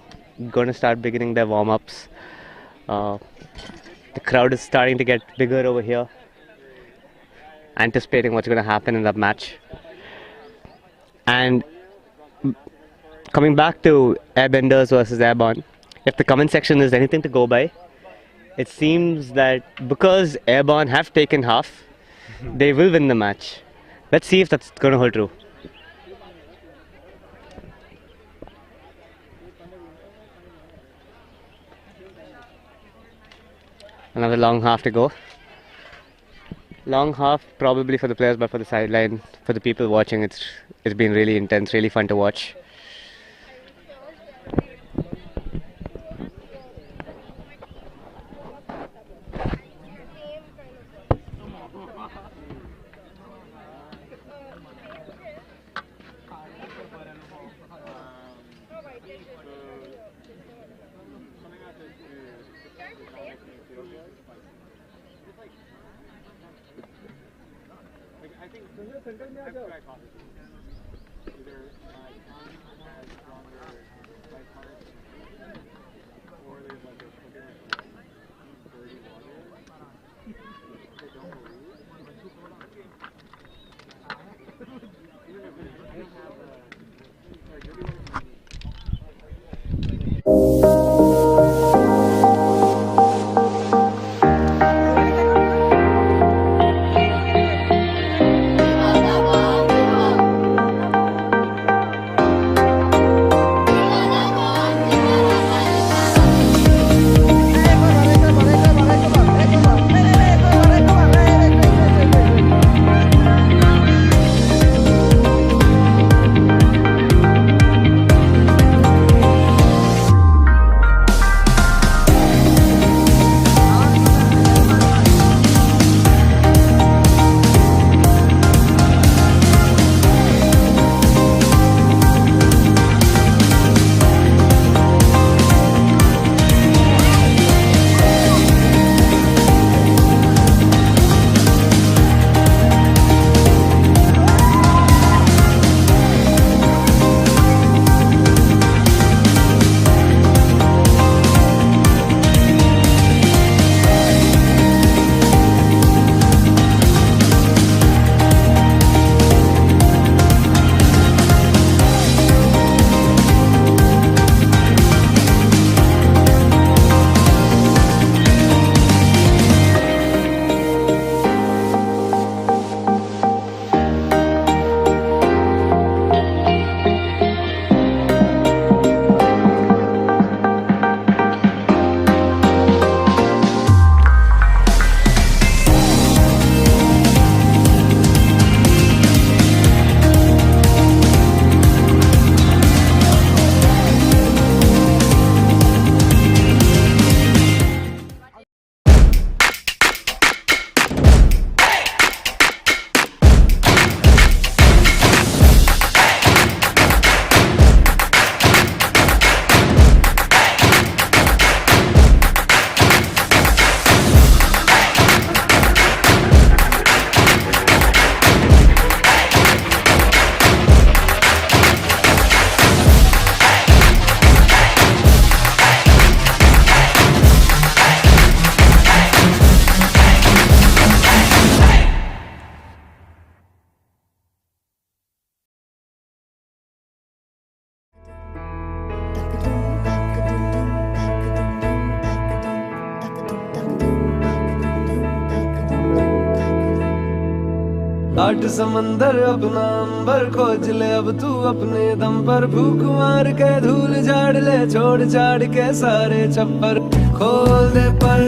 Speaker 1: going to start beginning their warm-ups. The crowd is starting to get bigger over here, anticipating what's going to happen in that match. And coming back to Airbenders versus Airborne, if the comment section is anything to go by, it seems that because Airborne have taken half, they will win the match. Let's see if that's going to hold true. Another long half to go. Long half probably for the players, but for the sideline, for the people watching, it's been really intense, really fun to watch.
Speaker 4: आठ समंदर अपना अंबर खोज ले अब तू अपने दम पर भूख मार के धूल झाड़ ले छोड़ छाड़ के सारे छप्पर खोल दे पर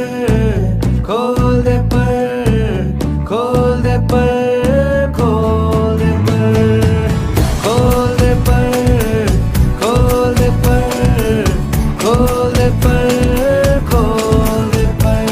Speaker 4: खोल दे पर खोल दे पर खोल दे पर खोल दे पर खोल दे पर खोल दे पर खोल दे पर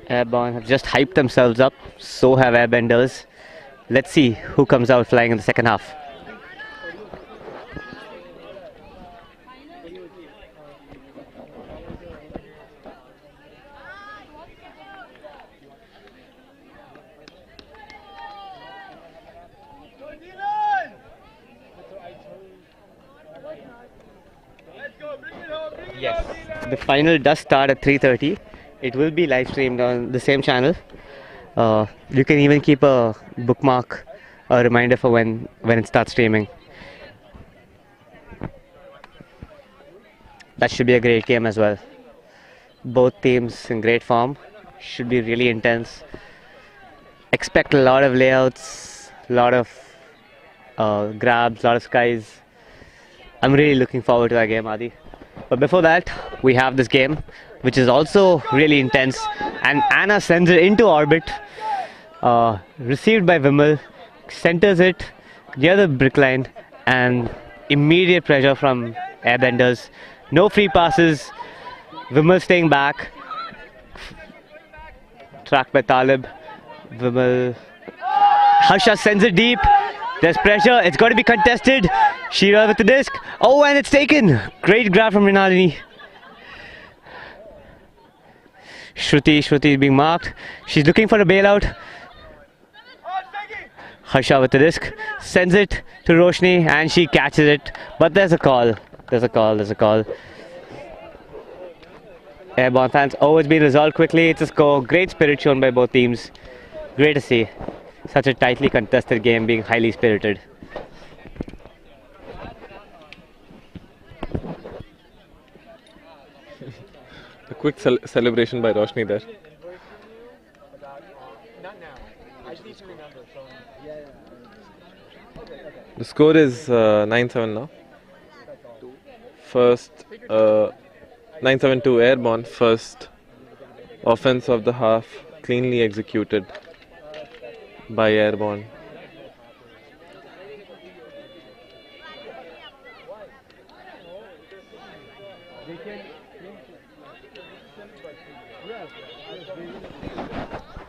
Speaker 1: Airborne have just hyped themselves up. So have Airbenders. Let's see who comes out flying in the second half. Yes, the final does start at 3:30. It will be live streamed on the same channel. You can even keep a bookmark, a reminder for when it starts streaming. That should be a great game as well. Both teams in great form. Should be really intense. Expect a lot of layouts, a lot of grabs, a lot of skies. I'm really looking forward to that game, Adi. But before that, we have this game, which is also really intense. And Anna sends it into orbit, received by Vimal, centers it near the brick line, and immediate pressure from Airbenders. No free passes. Vimal staying back. Tracked by Talib. Vimal. Harsha sends it deep. There's pressure. It's got to be contested. Sheera with the disc. Oh, and it's taken. Great grab from Rinalini. Shruti is being marked. She's looking for a bailout. Harsha with the disc. Sends it to Roshni and she catches it. But there's a call. There's a call. Airborne fans. Oh, it's been resolved quickly. It's a score. Great spirit shown by both teams. Great to see. Such a tightly contested game being highly spirited.
Speaker 3: A quick celebration by Roshni there. The score is 9-7 now. First 9-7 to Airborne. First offense of the half, cleanly executed by Airborne.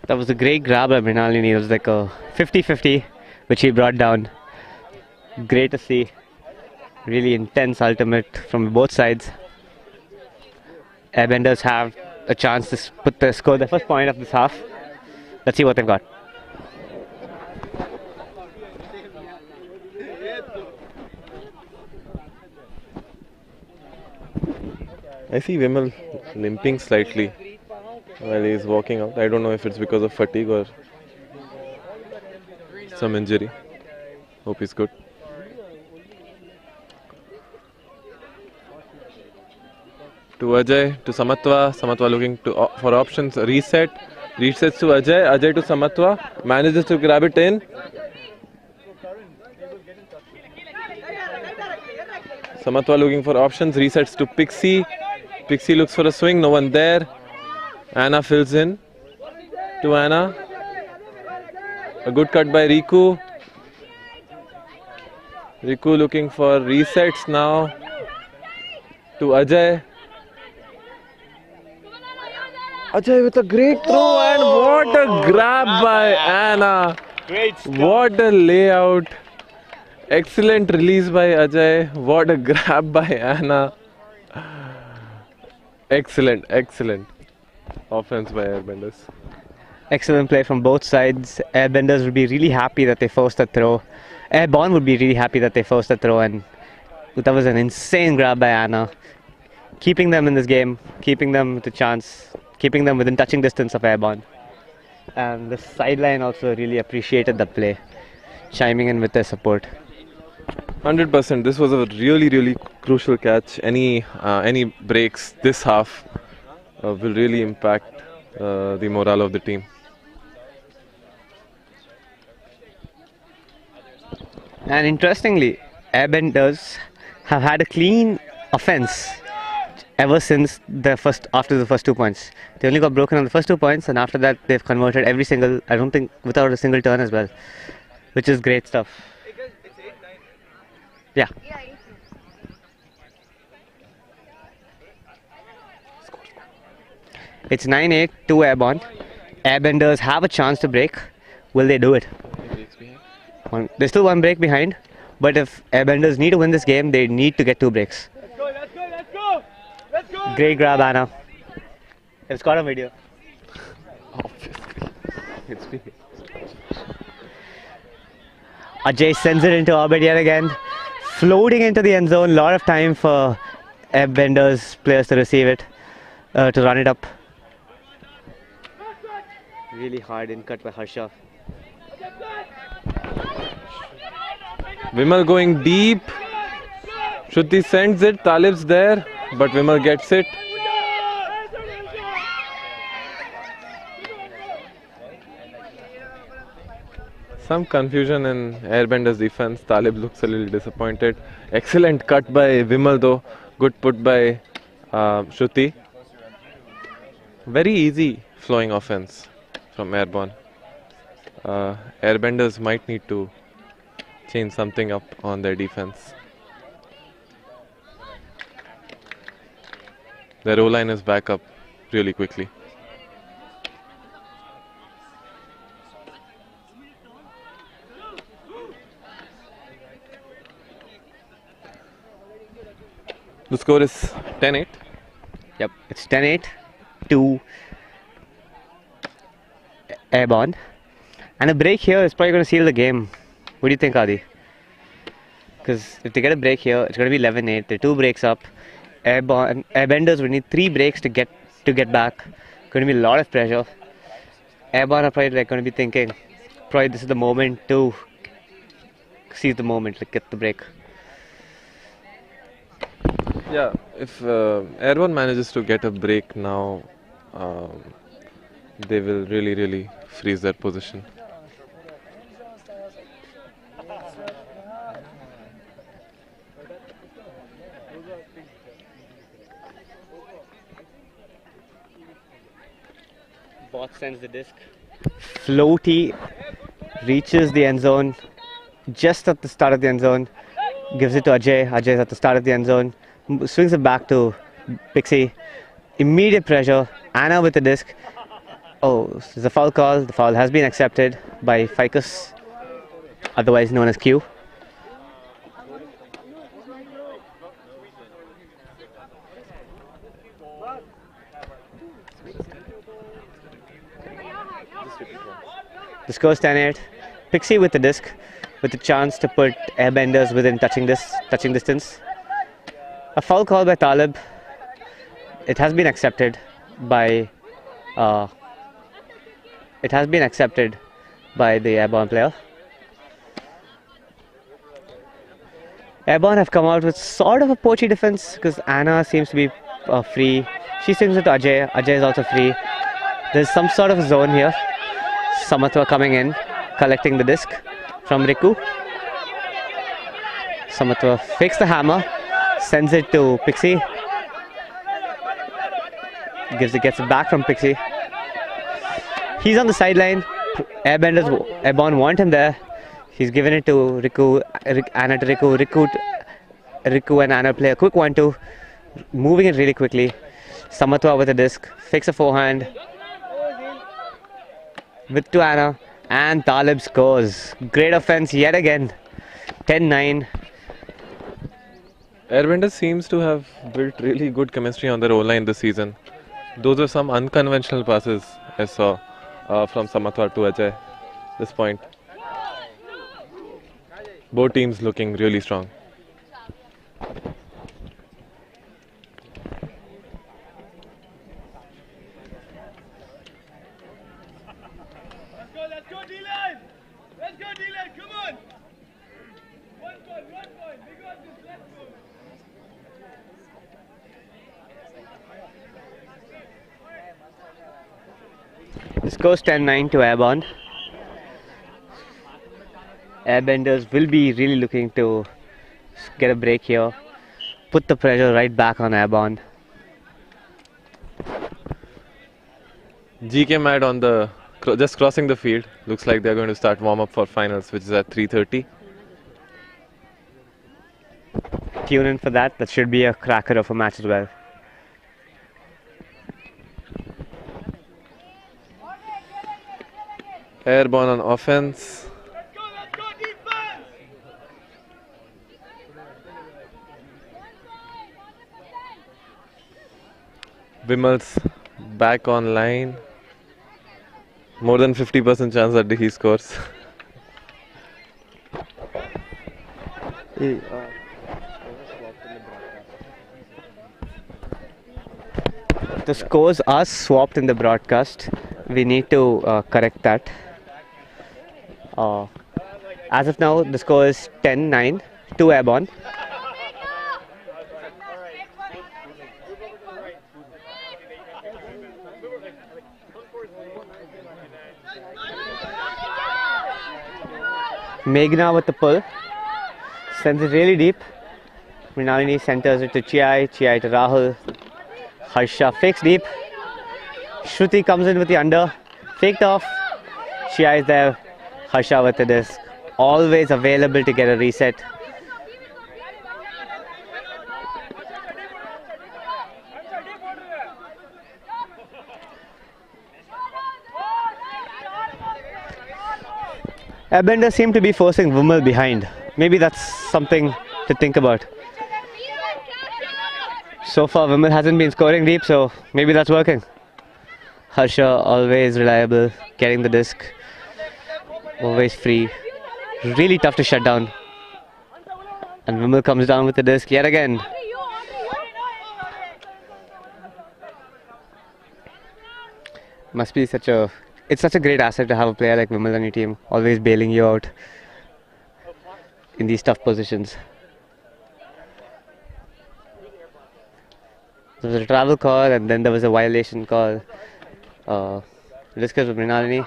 Speaker 1: That was a great grab by Mrinalini. It was like a 50-50, which he brought down. Great to see. Really intense ultimate from both sides. Airbenders have a chance to score the first point of this half. Let's see what they've got.
Speaker 3: I see Vimal limping slightly while he's walking out. I don't know if it's because of fatigue or some injury. Hope he's good. To Ajay, to Samatwa looking for options. Resets to Ajay to Samatwa, manages to grab it in. Samatwa looking for options, resets to Pixie. Pixie looks for a swing, no one there. Anna fills in to Anna. A good cut by Riku. Riku looking for resets now to Ajay. Ajay with a great throw and what a grab by Anna. What a layout. Excellent release by Ajay. What a grab by Anna. Excellent offense by Airbenders.
Speaker 1: Excellent play from both sides. Airbenders would be really happy that they forced a throw. Airborne would be really happy that they forced a throw, and that was an insane grab by Anna. Keeping them in this game, keeping them with a chance, keeping them within touching distance of Airborne. And the sideline also really appreciated the play, chiming in with their support.
Speaker 3: 100%. This was a really crucial catch. Any breaks this half will really impact the morale of the team.
Speaker 1: And interestingly, Airbenders have had a clean offense ever since after the first 2 points. They only got broken on the first 2 points, and after that they've converted every single. I don't think without a single turn as well, which is great stuff. Yeah. It's 9-8, 2 airborne. Airbenders have a chance to break. Will they do it? There's still one break behind, but if Airbenders need to win this game, they need to get 2 breaks. Great grab, Anna. It's got on video.
Speaker 3: Obviously. It's me.
Speaker 1: Ajay sends it into orbit yet again. Floating into the end zone. Lot of time for Airbenders players to receive it, to run it up. Really hard in cut by Harsha.
Speaker 3: Vimal going deep. Shruti sends it. Talib's there, but Vimal gets it. Some confusion in Airbenders defense. Talib looks a little disappointed. Excellent cut by Vimal though. Good put by Shruti. Very easy flowing offense from Airborne. Airbenders might need to change something up on their defense. Their O-line is back up really quickly. The score is 10-8.
Speaker 1: Yep, it's 10-8 to Airborne. And a break here is probably going to seal the game. What do you think, Adi? Because if they get a break here, it's going to be 11-8. They're 2 breaks up. Airbenders will need 3 breaks to get back. Going to be a lot of pressure. Airborne are probably going to be thinking, probably this is the moment to seize the moment, get the break.
Speaker 3: Yeah, if Airborne manages to get a break now, they will really freeze their position.
Speaker 1: Bot sends the disc. Floaty reaches the end zone just at the start of the end zone. Gives it to Ajay. Ajay's at the start of the end zone. Swings it back to Pixie. Immediate pressure. Anna with the disc. Oh, there's a foul call. The foul has been accepted by Ficus, otherwise known as Q. The score is 10-8. Pixie with the disc, with the chance to put Airbenders within touching distance. A foul call by Talib. It has been accepted by the Airborne player. Airborne have come out with sort of a poachy defense because Anna seems to be free. She swings it to Ajay. Ajay is also free. There's some sort of a zone here. Samatwa coming in, collecting the disc from Riku. Samatwa fakes the hammer, sends it to Pixie. Gets it back from Pixie. He's on the sideline. Airborne want him there. He's given it to Riku, Anna to Riku. Riku and Anna play a quick 1-2, moving it really quickly. Samatwa with a disc, fakes a forehand. With to Anna, and Talib scores. Great offense yet again. 10-9.
Speaker 3: Airbenders seems to have built really good chemistry on their O-line this season. Those are some unconventional passes I saw from Samatwa to Ajay this point. Both teams looking really strong.
Speaker 1: This goes 10-9 to Airborne. Airbenders will be really looking to get a break here. Put the pressure right back on Airborne.
Speaker 3: G came out on the just crossing the field. Looks like they're going to start warm up for finals, which is at 3:30.
Speaker 1: Tune in for that. That should be a cracker of a match as well.
Speaker 3: Airborne on offense. Vimal's back online. More than 50% chance that he scores.
Speaker 1: The scores are swapped in the broadcast. We need to correct that. As of now, the score is 10-9 to Airborne. Meghna with the pull, sends it really deep. Mrinalini centers it to Chai to Rahul. Harsha fakes deep. Shruti comes in with the under, faked off. Chai is there. Harsha with the disc, always available to get a reset. Airbenders seem to be forcing Vimal behind. Maybe that's something to think about. So far, Vimal hasn't been scoring deep, so maybe that's working. Harsha, always reliable, getting the disc, always free. Really tough to shut down. And Vimal comes down with the disc yet again. Must be it's such a great asset to have a player like Vimal on your team, always bailing you out in these tough positions. There was a travel call and then there was a violation call. Discuss with Mrinalini.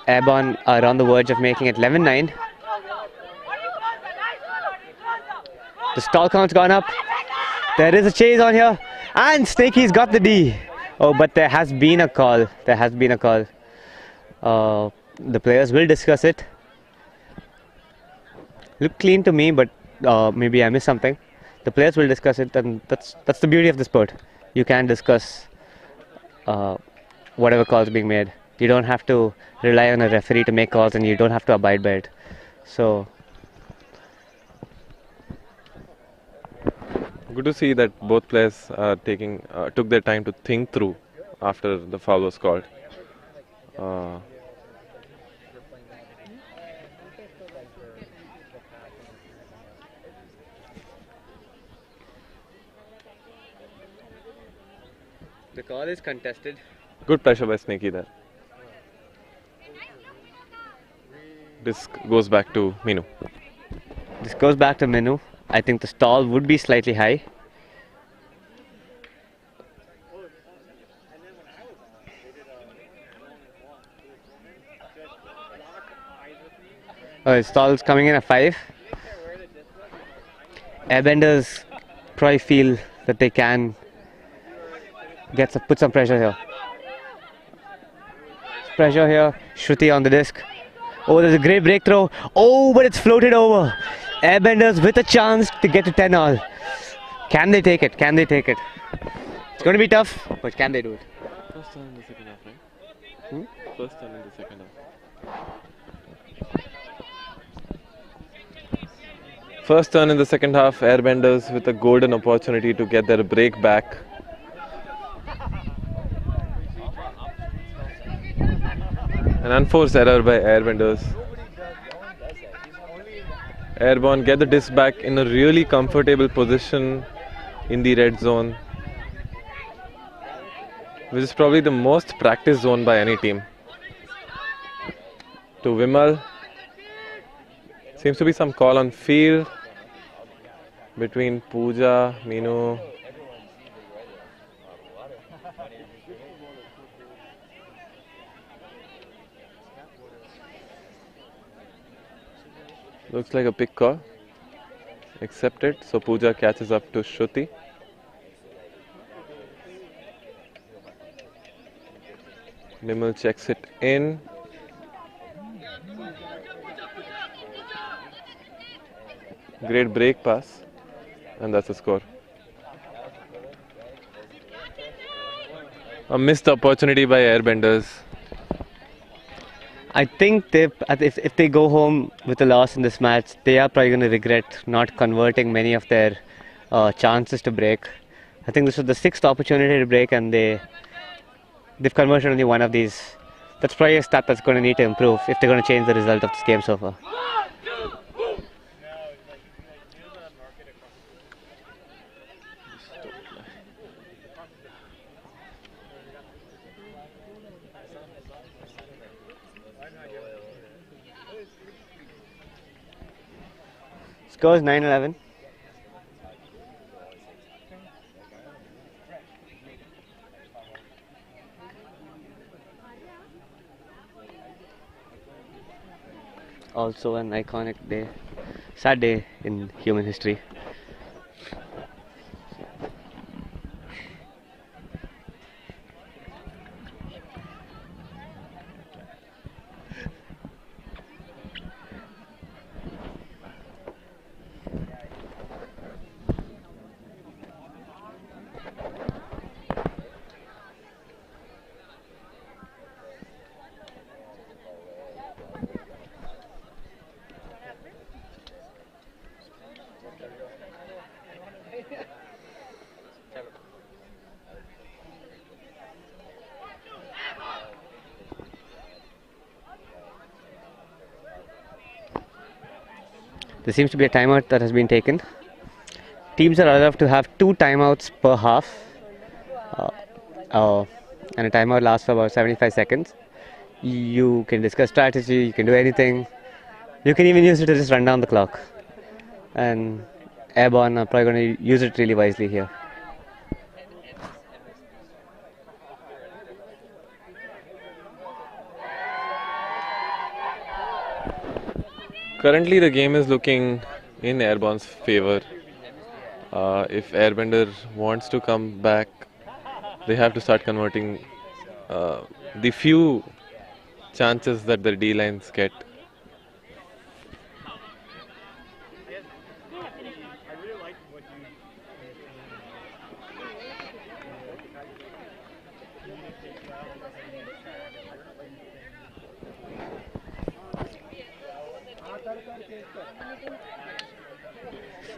Speaker 1: Airborne are on the verge of making it 11-9. The stall count's gone up. There is a chase on here. And Snakey's got the D. Oh, but there has been a call. There has been a call. The players will discuss it. Looked clean to me, but maybe I missed something. The players will discuss it, and that's the beauty of the sport. You can discuss whatever calls being made. You don't have to rely on a referee to make calls, and you don't have to abide by it. So
Speaker 3: Good to see that both players are took their time to think through after the foul was called.
Speaker 1: the call is contested.
Speaker 3: Good pressure by Snakey there. Disc goes back to Minu.
Speaker 1: This goes back to Minu. I think the stall would be slightly high. His stall's coming in at 5. Airbenders probably feel that they can put some pressure here. Pressure here. Shruti on the disc. Oh, there's a great breakthrough. Oh, but it's floated over. Airbenders with a chance to get to 10 all. Can they take it? Can they take it? It's going to be tough, but can they do it?
Speaker 3: First turn in the second half, right? First turn in the second half. First turn in the second half, Airbenders with a golden opportunity to get their break back. An unforced error by Airbenders. Airborne get the disc back in a really comfortable position in the red zone, which is probably the most practiced zone by any team. To Vimal. Seems to be some call on field between Pooja, Minu. Looks like a pick call. accepted. So Pooja catches up to Shruti. Vimal checks it in. Great break pass, and that's a score. A missed opportunity by Airbenders.
Speaker 1: I think if they go home with a loss in this match, they are probably going to regret not converting many of their chances to break. I think this was the 6th opportunity to break, and they've converted only one of these. That's probably a stat that's going to need to improve if they're going to change the result of this game so far. Score is 9-11. Also an iconic day, sad day in human history. There seems to be a timeout that has been taken. Teams are allowed to have 2 timeouts per half, and a timeout lasts for about 75 seconds. You can discuss strategy, you can do anything. You can even use it to just run down the clock. And Airborne are probably going to use it really wisely here.
Speaker 3: Currently the game is looking in Airborne's favor. If Airbender wants to come back, they have to start converting the few chances that the D-lines get.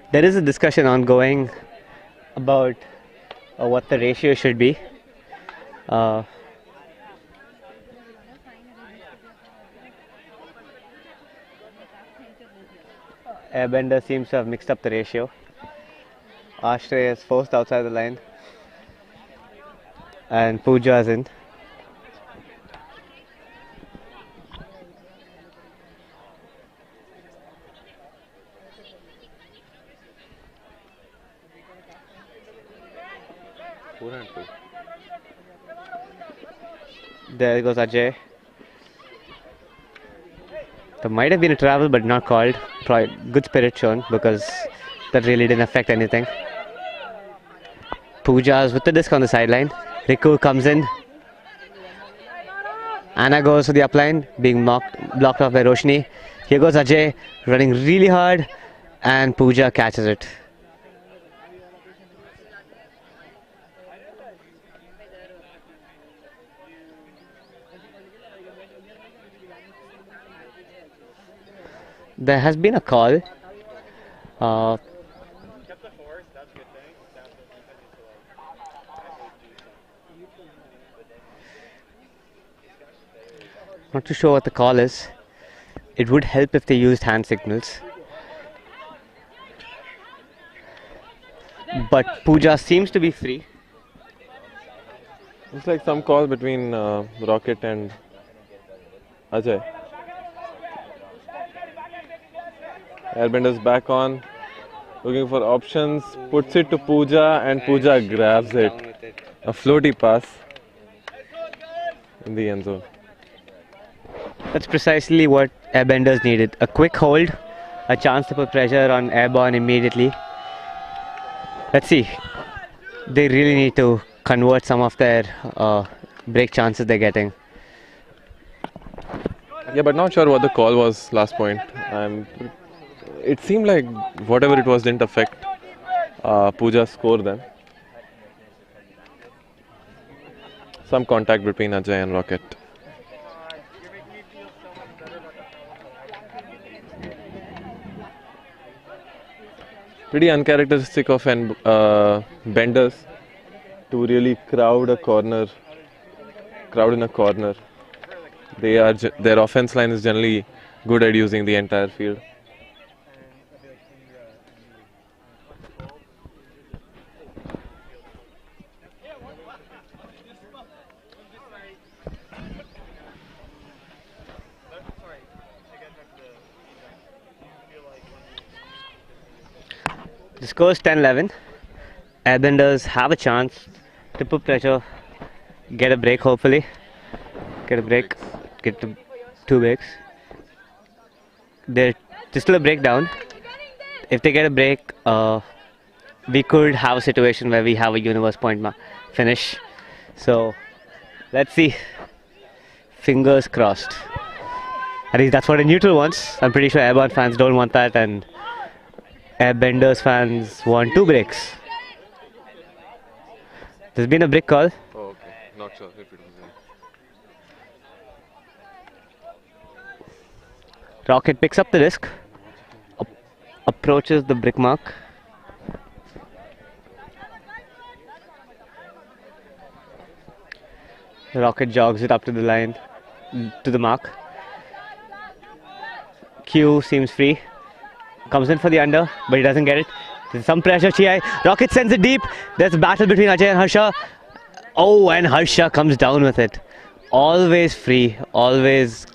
Speaker 1: There is a discussion ongoing about what the ratio should be. Airbender seems to have mixed up the ratio. Ajay is forced outside the line, and Pooja is in. There goes Ajay. There might have been a travel, but not called. Probably good spirit shown because that really didn't affect anything. Pooja is with the disc on the sideline. Riku comes in. Anna goes to the upline, being blocked off by Roshni. Here goes Ajay, running really hard, and Pooja catches it. There has been a call. Not too sure what the call is. It would help if they used hand signals. But Pooja seems to be free.
Speaker 3: Looks like some call between Rocket and Ajay. Airbenders back on, looking for options, puts it to Pooja, and Pooja grabs it. A floaty pass in the end zone.
Speaker 1: That's precisely what Airbenders needed. A quick hold a chance to put pressure on Airborne immediately. Let's see. They really need to convert some of their break chances they're getting.
Speaker 3: Yeah, but not sure what the call was last point. It seemed like whatever it was didn't affect Pooja's score then. Some contact between Ajay and Rocket. Pretty uncharacteristic of benders to really crowd in a corner. Their offense line is generally good at using the entire field.
Speaker 1: The score is 10-11. Airbenders have a chance to put pressure, get a break hopefully. Get a break, get to 2 breaks. They're still a breakdown. If they get a break, we could have a situation where we have a universe point finish. So let's see. Fingers crossed. At least that's what a neutral wants. I'm pretty sure Airborne fans don't want that, and Airbenders fans want 2 breaks. There's been a break call.
Speaker 3: Oh, okay. Not sure if it was in.
Speaker 1: Rocket picks up the disc, approaches the brick mark. Rocket jogs it up to the line, to the mark. Q seems free, comes in for the under, but he doesn't get it. There's some pressure, Chi. Rocket sends it deep. There's a battle between Ajay and Harsha. Oh, and Harsha comes down with it. Always free, always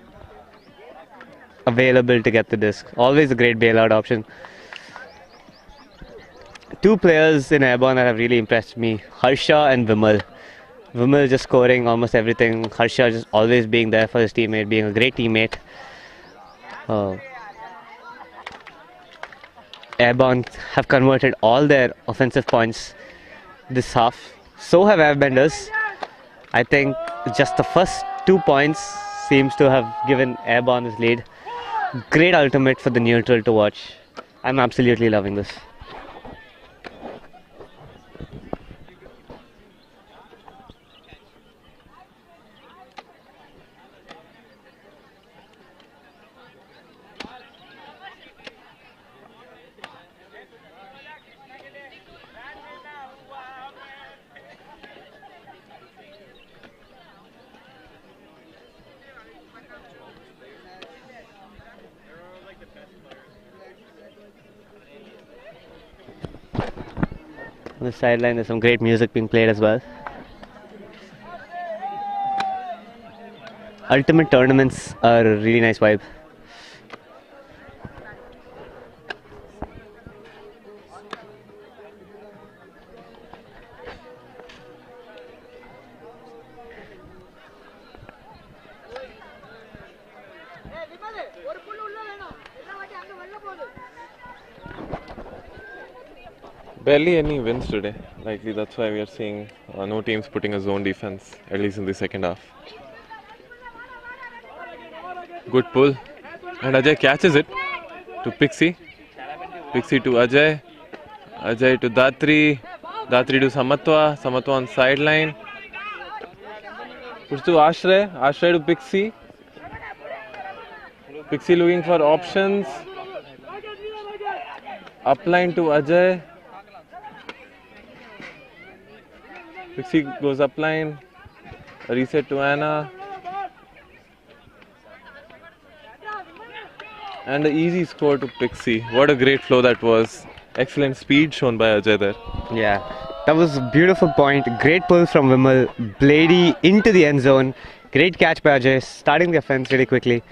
Speaker 1: available to get the disc. Always a great bailout option. 2 players in Airborne that have really impressed me, Harsha and Vimal. Vimal just scoring almost everything. Harsha just always being there for his teammate, being a great teammate. Airborne have converted all their offensive points this half. So have Airbenders. I think just the first 2 points seems to have given Airborne his lead. Great ultimate for the neutral to watch. I'm absolutely loving this. On the sideline, there's some great music being played as well. Ultimate tournaments are a really nice vibe.
Speaker 3: Barely any wins today. Likely that's why we are seeing no teams putting a zone defense, at least in the second half. Good pull. And Ajay catches it to Pixie. Pixie to Ajay. Ajay to Datri. Datri to Samatwa. Samatwa on sideline. Push to Ashray. Ashray to Pixie. Pixie looking for options. Upline to Ajay. Pixie goes upline. A reset to Anna. And an easy score to Pixie. What a great flow that was. Excellent speed shown by Ajay there.
Speaker 1: Yeah, that was a beautiful point. Great pull from Vimal. Blady into the end zone. Great catch by Ajay, starting the offense really quickly.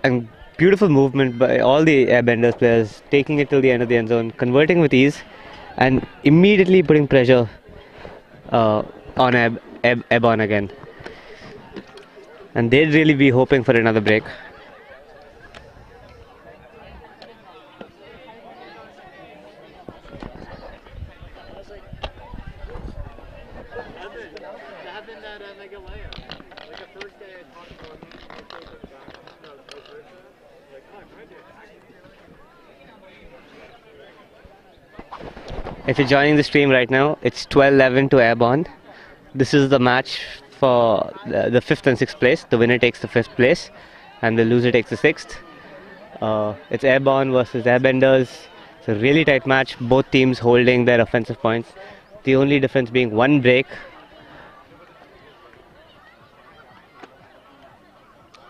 Speaker 1: And beautiful movement by all the Airbenders players, taking it till the end of the end zone, converting with ease, and immediately putting pressure on Airborne again. And they'd really be hoping for another break. If you're joining the stream right now, it's 12-11 to Airborne. This is the match for the 5th and 6th place. The winner takes the 5th place and the loser takes the 6th. It's Airborne versus Airbenders. It's a really tight match, both teams holding their offensive points. The only difference being one break.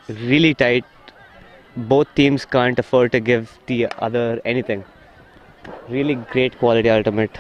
Speaker 1: Really tight. Both teams can't afford to give the other anything. Really great quality ultimate.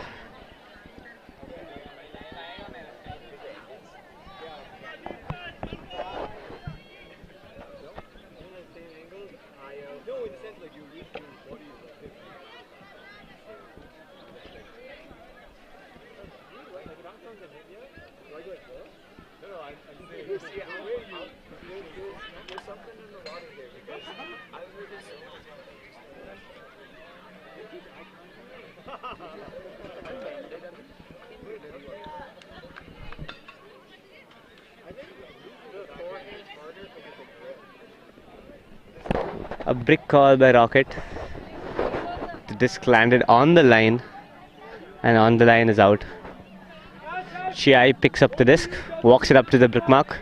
Speaker 1: A brick call by Rocket. The disc landed on the line, and on the line is out. Ajay picks up the disc, walks it up to the brick mark.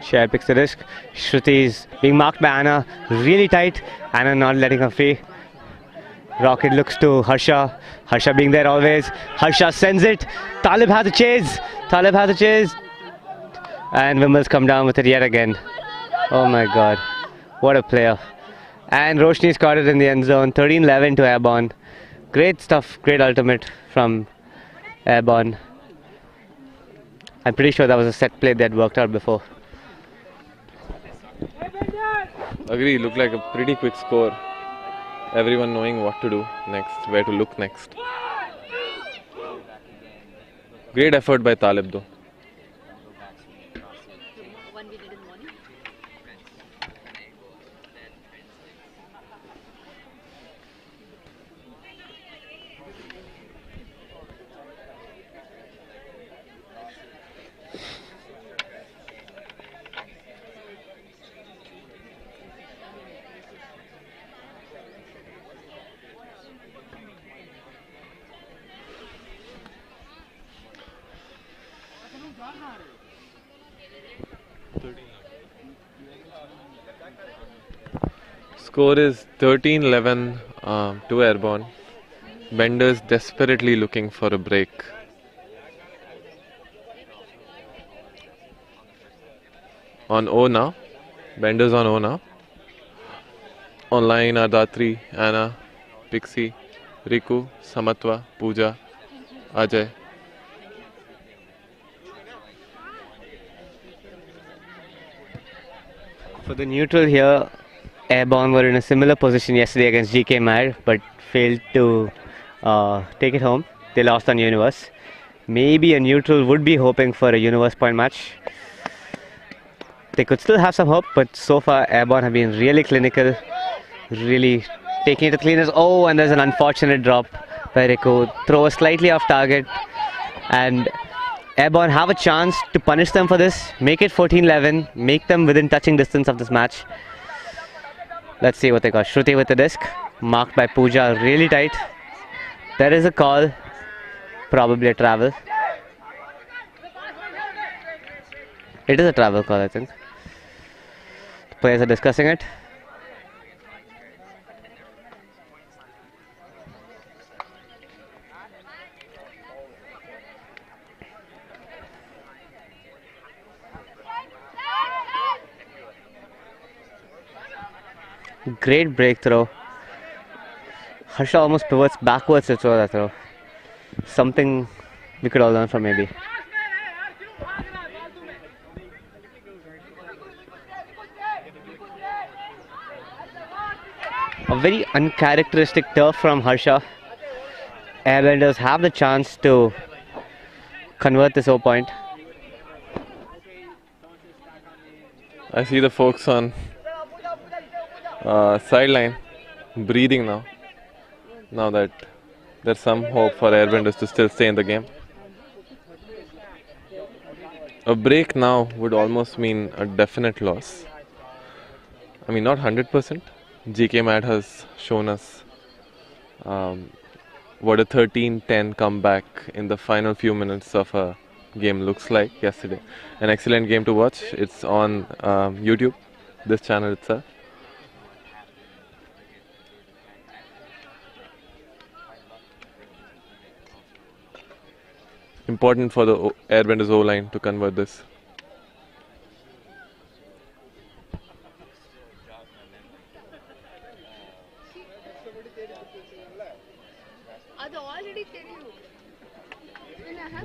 Speaker 1: Ajay picks the disc. Shruti is being marked by Anna, really tight. Anna not letting her free. Rocket looks to Harsha. Harsha being there always. Harsha sends it. Talib has a chase. Talib has a chase. And Vimal's come down with it yet again. Oh my god. What a player. And Roshni's caught it in the end zone. 13-11 to Airborne. Great stuff. Great ultimate from Airborne. I'm pretty sure that was a set play that worked out before.
Speaker 3: Agree, looked like a pretty quick score. Everyone knowing what to do next, where to look next. Great effort by Talib though. Score is 13-11 to Airborne. Benders desperately looking for a break. On O now. Benders on O now. Online are Datri, Anna, Pixie, Riku, Samatwa, Pooja, Ajay.
Speaker 1: For the neutral here, Airborne were in a similar position yesterday against GK Mad, but failed to take it home. They lost on Universe. Maybe a neutral would be hoping for a Universe point match. They could still have some hope, but so far Airborne have been really clinical, really taking it to cleaners. Oh, and there's an unfortunate drop by Riku. Throw slightly off target, and Airborne have a chance to punish them for this. Make it 14-11, make them within touching distance of this match. Let's see what they got. Shruti with the disc, marked by Pooja, really tight. There is a call, probably a travel. It is a travel call, I think. The players are discussing it. Great breakthrough. Harsha almost pivots backwards to throw that throw. Something we could all learn from maybe. A very uncharacteristic turf from Harsha. Airbenders have the chance to convert this O point.
Speaker 3: I see the folks on Sideline, breathing now. Now that there's some hope for Airbenders to still stay in the game. A break now would almost mean a definite loss. I mean, not 100%. GK Mad has shown us what a 13-10 comeback in the final few minutes of a game looks like yesterday. An excellent game to watch. It's on YouTube, this channel itself. Important for the Airbenders O-line to convert this.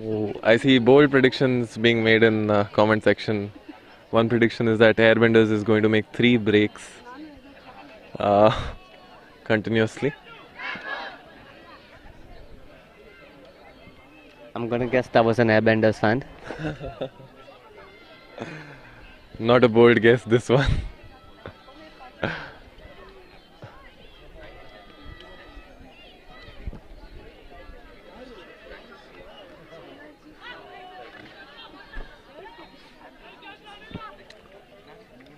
Speaker 3: Oh, I see bold predictions being made in the comment section. One prediction is that Airbenders is going to make 3 breaks continuously.
Speaker 1: I'm gonna guess that was an Airbenders fan.
Speaker 3: Not a bold guess, this one.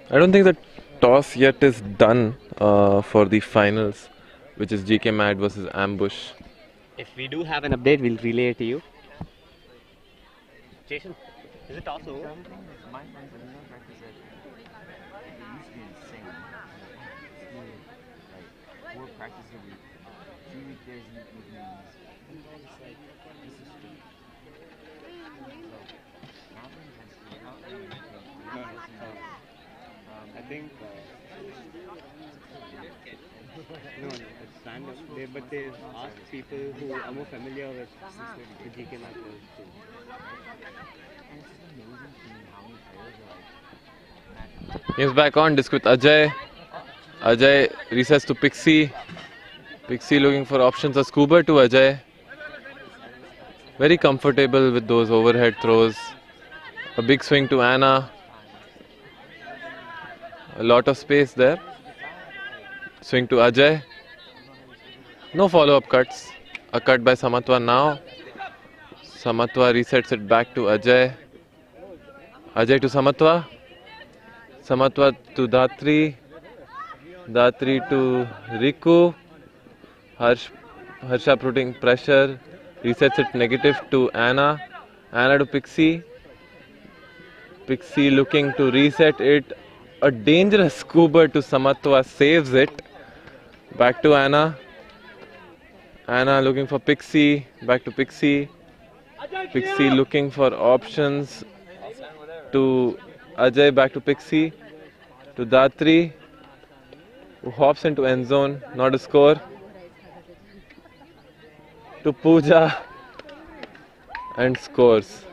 Speaker 3: I don't think the toss yet is done for the finals, which is GK Mad versus Ambush.
Speaker 1: If we do have an update, we'll relay it to you. Jason, is it toss over?
Speaker 2: My friends in New York said it used to be insane. Like 4 practices a week, 2 weekdays in evenings. This is street.
Speaker 1: I think no, it's random. But they've asked people who are more familiar with the GK matches too.
Speaker 3: Game's back on, disc with Ajay. Ajay resets to Pixie. Pixie looking for options. A scuba to Ajay. Very comfortable with those overhead throws. A big swing to Anna. A lot of space there. Swing to Ajay. No follow-up cuts. A cut by Samatwa now. Samatwa resets it back to Ajay. Ajay to Samatwa. Samatwa to Dhatri. Dhatri to Riku. Harsha putting pressure. Resets it negative to Anna. Anna to Pixie. Pixie looking to reset it. A dangerous scuba to Samatwa saves it. Back to Anna. Anna looking for Pixie. Back to Pixie. Pixie looking for options to Ajay. Back to Pixie. To Dhatri, who hops into end zone. Not a score. To Pooja. And scores.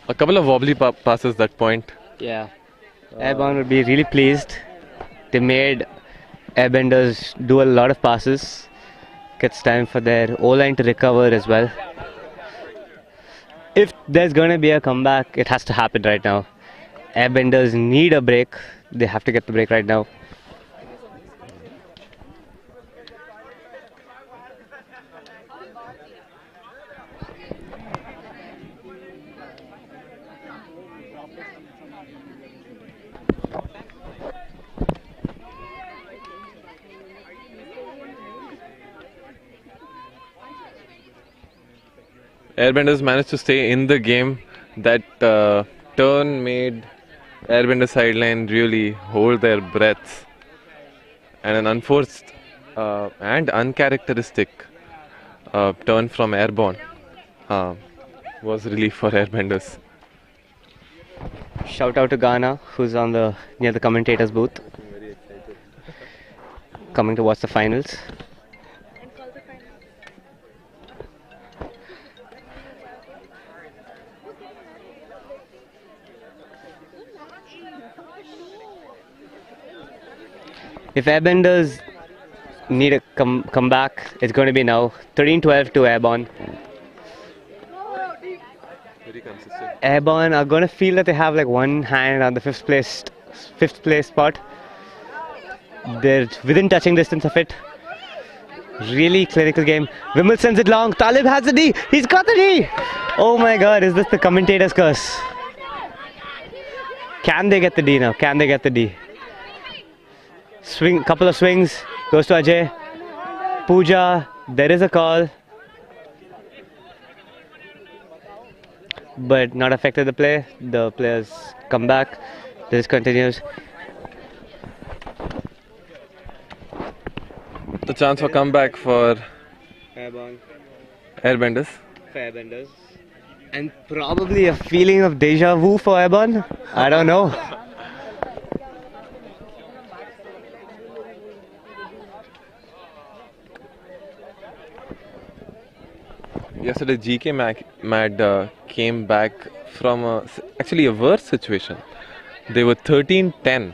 Speaker 3: A couple of wobbly passes that point.
Speaker 1: Yeah. Airborne would be really pleased. They made Airbenders do a lot of passes. It's time for their O-line to recover as well. If there's going to be a comeback, it has to happen right now. Airbenders need a break. They have to get the break right now.
Speaker 3: Airbenders managed to stay in the game. That turn made Airbender sideline really hold their breaths. And an unforced and uncharacteristic turn from Airborne was relief for Airbenders.
Speaker 1: Shout out to Ghana, who's on near the commentator's booth. Coming to watch the finals. If Airbenders need a comeback, it's going to be now. 13-12 to Airborne.
Speaker 3: Very consistent.
Speaker 1: Airborne are going to feel that they have like one hand on the 5th place fifth place spot. They're within touching distance of it. Really clinical game. Vimal sends it long. Talib has the D. He's got the D. Oh my God, is this the commentator's curse? Can they get the D now? Can they get the D? Swing, couple of swings. Goes to Ajay. Pooja. There is a call. But not affected the play. The players come back. This continues.
Speaker 3: The chance for comeback for
Speaker 1: Airborne.
Speaker 3: Airbenders.
Speaker 1: For Airbenders. And probably a feeling of deja vu for Airborne. I don't know.
Speaker 3: Yesterday, GK Mad came back from actually a worse situation. They were 13-10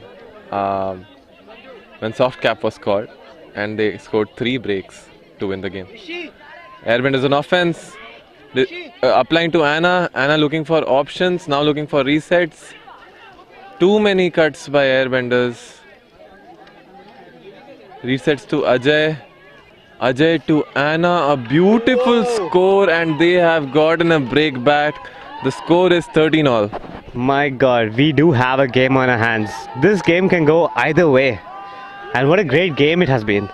Speaker 3: when soft cap was called, and they scored 3 breaks to win the game. Airbenders on offense, applying to Anna. Anna looking for options, now looking for resets. Too many cuts by Airbenders. Resets to Ajay. Ajay to Anna, a beautiful score, and they have gotten a break back. The score is 13-all.
Speaker 1: My God, we do have a game on our hands. This game can go either way. And what a great game it has been.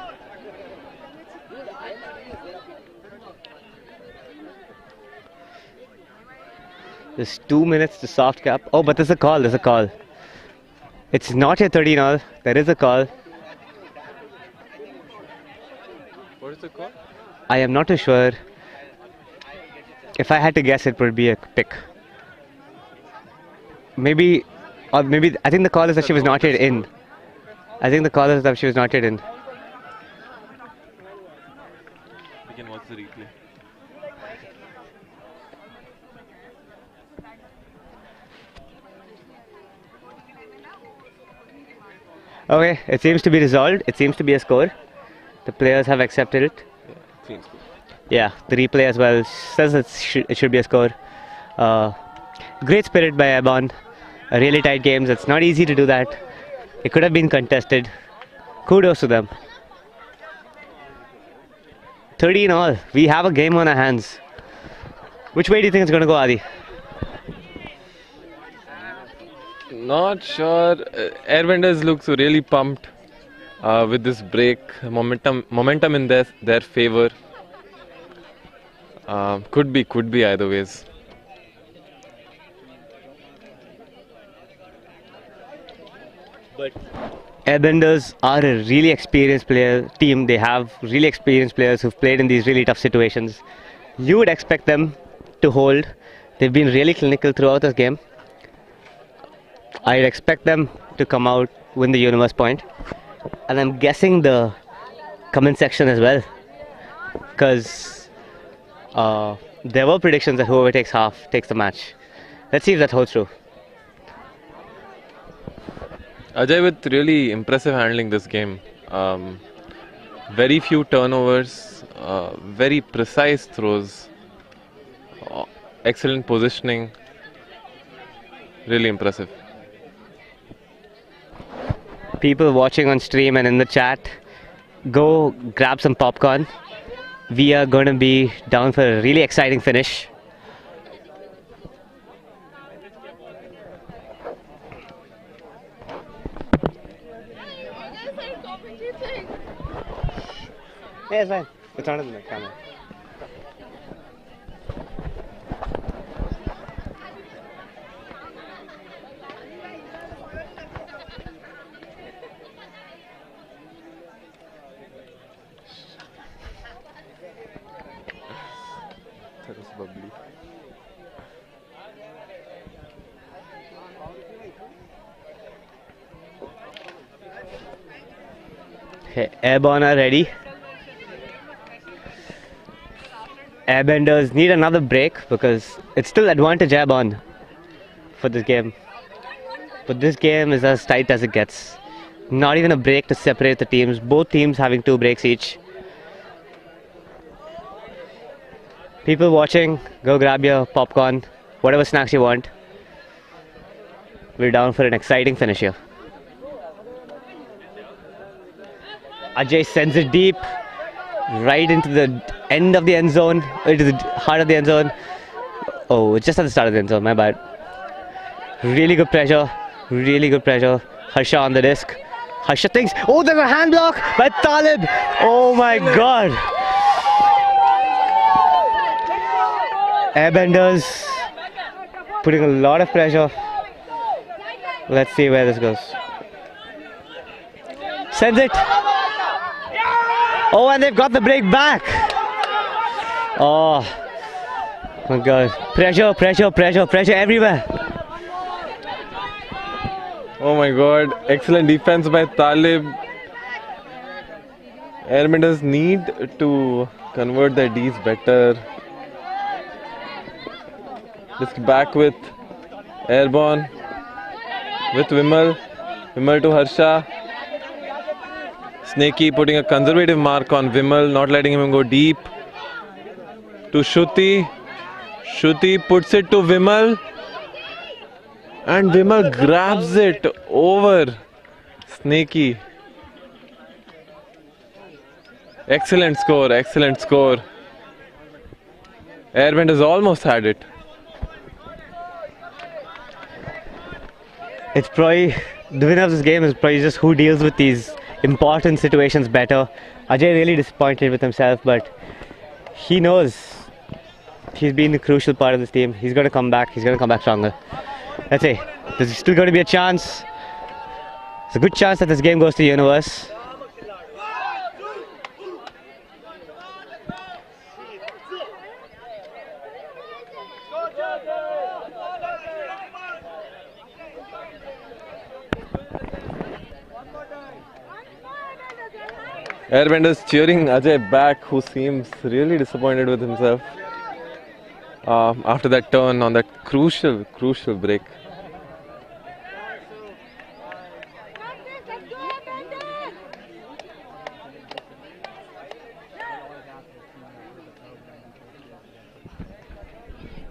Speaker 1: There's 2 minutes to soft cap. Oh, but there's a call, there's a call. It's not yet 13-all. There is a call.
Speaker 3: What is the call?
Speaker 1: I am not too sure. If I had to guess, it would be a pick. Maybe, or maybe, I think the call is that she was not yet in. I think the call is that she was not yet in.
Speaker 3: We can watch the replay.
Speaker 1: Okay, it seems to be resolved. It seems to be a score. The players have accepted it.
Speaker 3: Yeah, seems good.
Speaker 1: Yeah, the replay as well says it should be a score. Great spirit by Airborne. Really tight games. It's not easy to do that. It could have been contested. Kudos to them. 13-all. We have a game on our hands. Which way do you think it's going to go, Adi?
Speaker 3: Not sure. Airbenders looks really pumped with this break. Momentum in their favor. Could be either ways.
Speaker 1: But Airbenders are a really experienced team. They have really experienced players who've played in these really tough situations. You would expect them to hold. They've been really clinical throughout this game. I'd expect them to come out, win the universe point. And I'm guessing the comment section as well. Because there were predictions that whoever takes half takes the match. Let's see if that holds true.
Speaker 3: Ajay with really impressive handling this game. Very few turnovers, very precise throws, excellent positioning. Really impressive.
Speaker 1: People watching on stream and in the chat, go grab some popcorn. We are going to be down for a really exciting finish. Yeah, it's fine. It's on the camera.
Speaker 3: That was bubbly.
Speaker 1: Okay, Airborne are ready. Airbenders need another break because it's still advantage Airborne for this game. But this game is as tight as it gets. Not even a break to separate the teams. Both teams having 2 breaks each. People watching, go grab your popcorn, whatever snacks you want. We're down for an exciting finish here. Ajay sends it deep, right into the end of the end zone, into the heart of the end zone. Oh, it's just at the start of the end zone, my bad. Really good pressure, really good pressure. Harsha on the disc. Harsha thinks, oh, there's a hand block by Talib. Oh my god. Airbenders putting a lot of pressure. Let's see where this goes. Sends it. Oh, and they've got the break back. Oh my god. Pressure, pressure, pressure, pressure everywhere.
Speaker 3: Oh my god, excellent defense by Talib. Airbenders need to convert their Ds better. Just back with Airborne, with Vimal. Vimal to Harsha. Snakey putting a conservative mark on Vimal, not letting him go deep. To Shruti. Shruti puts it to Vimal. And Vimal grabs it over Snakey. Excellent score, excellent score. Airbenders almost had it.
Speaker 1: It's probably, the winner of this game is probably just who deals with these important situations better. Ajay really disappointed with himself, but he knows he's been the crucial part of this team. He's going to come back, he's going to come back stronger. Let's see, there's still going to be a chance. It's a good chance that this game goes to Universe.
Speaker 3: Airbenders cheering Ajay back, who seems really disappointed with himself after that turn on that crucial break.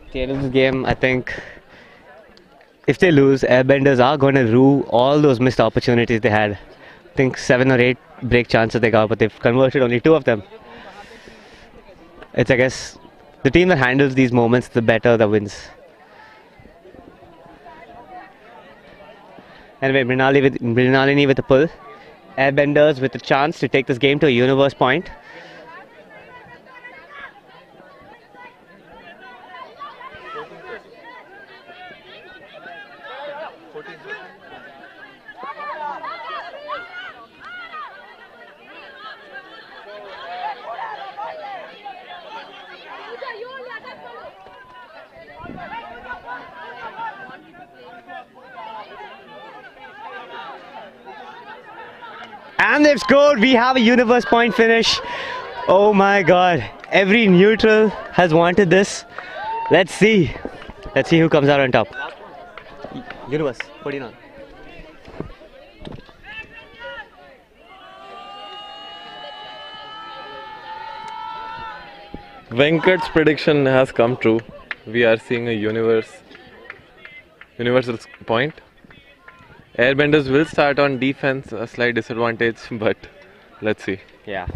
Speaker 1: At the end of this game, I think if they lose, Airbenders are going to rue all those missed opportunities they had. I think 7 or 8 break chances they got, but they've converted only 2 of them. It's, I guess, the team that handles these moments, the better that wins. Anyway, Mrinalini with the pull. Airbenders with a chance to take this game to a Universe point. And they've scored. We have a Universe point finish. Oh my god. Every neutral has wanted this. Let's see. Let's see who comes out on top. Universe, 49.
Speaker 3: Venkat's prediction has come true. We are seeing a universal point. Airbenders will start on defense, a slight disadvantage, but let's see.
Speaker 1: Yeah.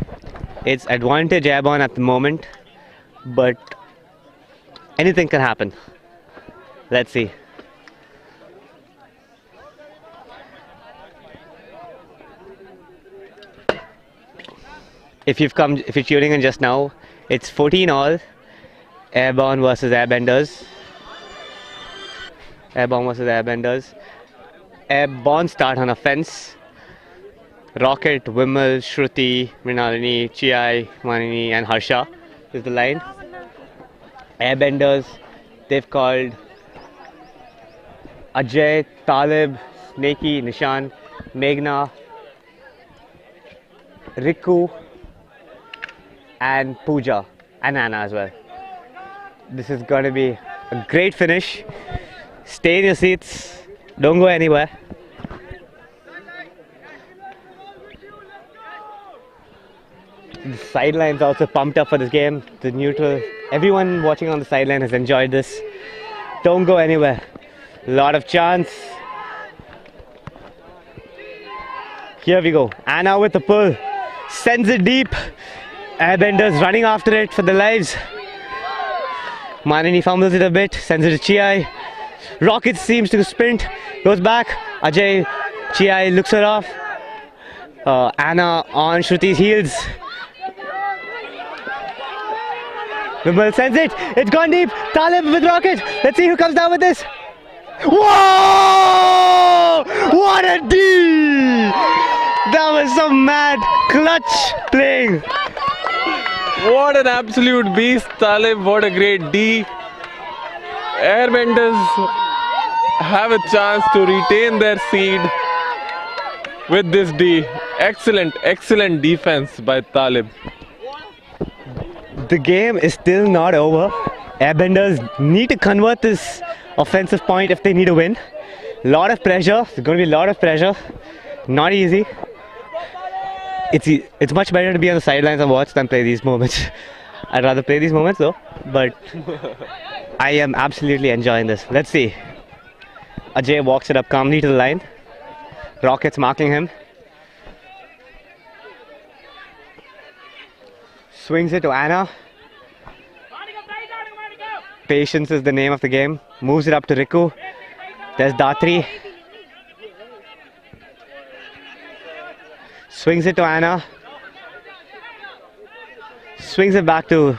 Speaker 1: It's advantage Airborne at the moment, but anything can happen. Let's see. If you're tuning in just now, it's 14 all. Airborne versus Airbenders. Airborne versus Airbenders. Airborne start on offense. Rocket, Vimal, Shruti, Mrinalini, Chiai, Manini and Harsha is the line. Airbenders, they've called Ajay, Talib, Snakey, Nishan, Meghna, Riku and Pooja and Anna as well. This is going to be a great finish. Stay in your seats. Don't go anywhere. The sidelines also pumped up for this game. The neutral, everyone watching on the sideline has enjoyed this. Don't go anywhere. A lot of chance. Here we go. Anna with the pull. Sends it deep. Airbenders running after it for their lives. Manini fumbles it a bit, sends it to Chiai. Rocket seems to sprint, goes back. Ajay, Chiai looks her off. Anna on Shruti's heels. Vimal sends it. It's gone deep. Talib with Rocket. Let's see who comes down with this. Whoa! What a D! That was some mad clutch playing.
Speaker 3: What an absolute beast, Talib. What a great D. Airbenders have a chance to retain their seed with this D. Excellent, excellent defense by Talib.
Speaker 1: The game is still not over. Airbenders need to convert this offensive point if they need to win. Lot of pressure. There's going to be a lot of pressure. Not easy. It's much better to be on the sidelines and watch than play these moments. I'd rather play these moments though, but I am absolutely enjoying this. Let's see. Ajay walks it up calmly to the line. Rocket's marking him. Swings it to Anna. Patience is the name of the game. Moves it up to Riku. There's Datri. Swings it to Anna. Swings it back to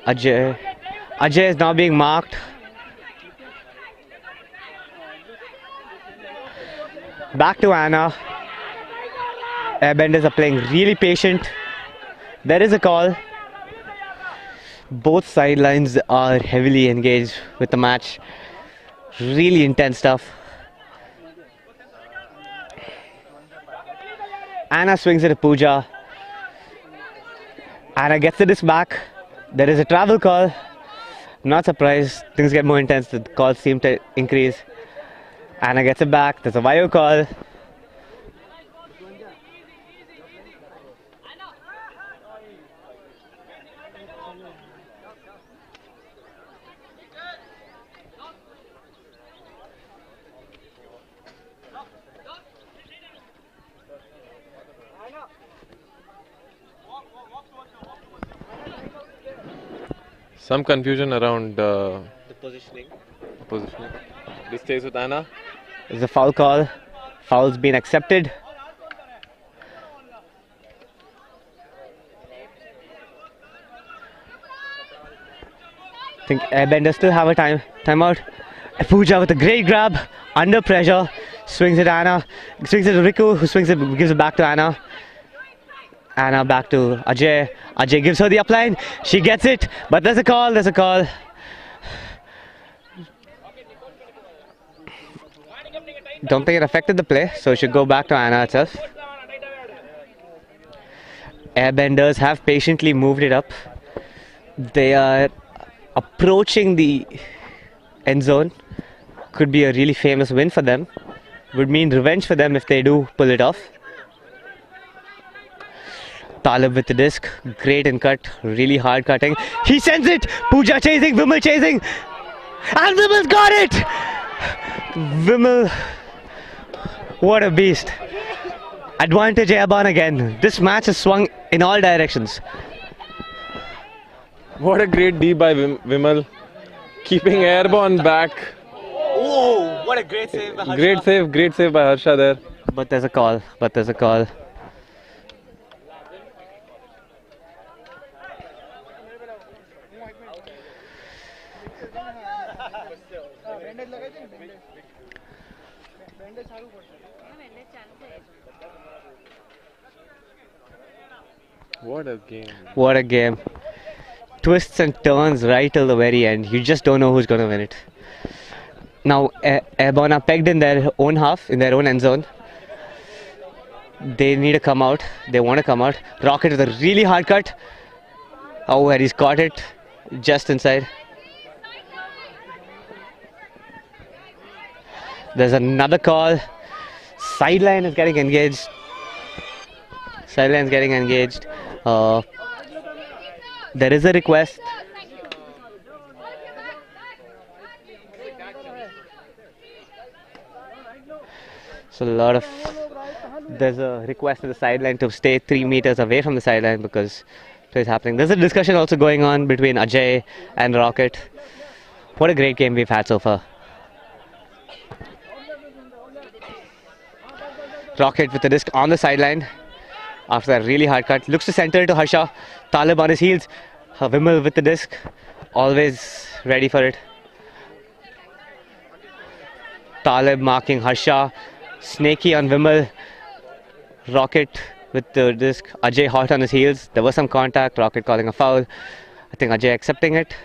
Speaker 1: Ajay. Ajay is now being marked. Back to Anna. Airbenders are playing really patient. There is a call. Both sidelines are heavily engaged with the match. Really intense stuff. Anna swings it to Pooja. Anna gets the disc back. There is a travel call. I'm not surprised. Things get more intense. The calls seem to increase. Anna gets it back. There's a wire call.
Speaker 3: Some confusion around
Speaker 1: The positioning.
Speaker 3: positioning. This stays with Anna.
Speaker 1: There's a foul call. Foul's been accepted. I think Airbenders still have a timeout. Pooja with a great grab under pressure. Swings it to Anna. Swings it to Riku, who swings it, gives it back to Anna. Anna back to Ajay. Ajay gives her the upline. She gets it, but there's a call. There's a call. Don't think it affected the play, so it should go back to Anna itself. Airbenders have patiently moved it up. They are approaching the end zone. Could be a really famous win for them. Would mean revenge for them if they do pull it off. Talib with the disc, great in cut, really hard cutting. He sends it! Pooja chasing, Vimal chasing! And Vimal's got it! Vimal, what a beast. Advantage Airborne again. This match has swung in all directions.
Speaker 3: What a great D by Vimal. Keeping Airborne back.
Speaker 1: Oh, what a great save by
Speaker 3: Harsha. Great save by Harsha there.
Speaker 1: But there's a call,
Speaker 3: What a game.
Speaker 1: What a game. Twists and turns right till the very end. You just don't know who's going to win it. Now, Airborne are pegged in their own half, in their own end zone. They need to come out. They want to come out. Rocket with a really hard cut. Oh, and he's caught it just inside. There's another call. Sideline is getting engaged. Sideline's getting engaged. There is a request. So a lot of There's a request to the sideline to stay 3 meters away from the sideline because play is happening. There's a discussion also going on between Ajay and Rocket. What a great game we've had so far. Rocket with the disc on the sideline after that really hard cut. Looks to center it to Harsha. Talib on his heels. Vimal with the disc. Always ready for it. Talib marking Harsha. Snaky on Vimal. Rocket with the disc. Ajay hot on his heels. There was some contact. Rocket calling a foul. I think Ajay accepting it.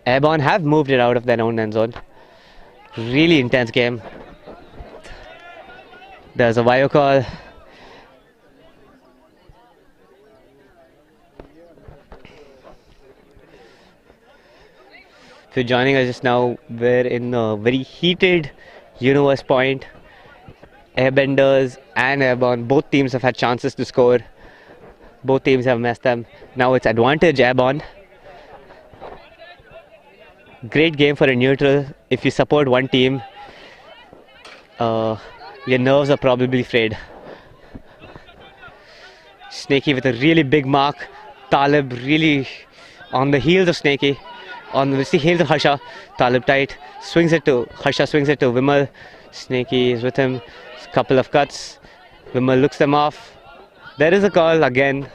Speaker 1: Airborne have moved it out of their own end zone. Really intense game. There's a wire call. If you're joining us just now, we're in a very heated universe point. Airbenders and Airborne, both teams have had chances to score. Both teams have messed them. Now it's advantage Airborne. Great game for a neutral. If you support one team, your nerves are probably frayed. Snaky with a really big mark. Talib really on the heels of Snaky. On the heels of Harsha. Talib tight. Swings it to Harsha, swings it to Vimal. Snaky is with him. Couple of cuts. Vimal looks them off. There is a call again.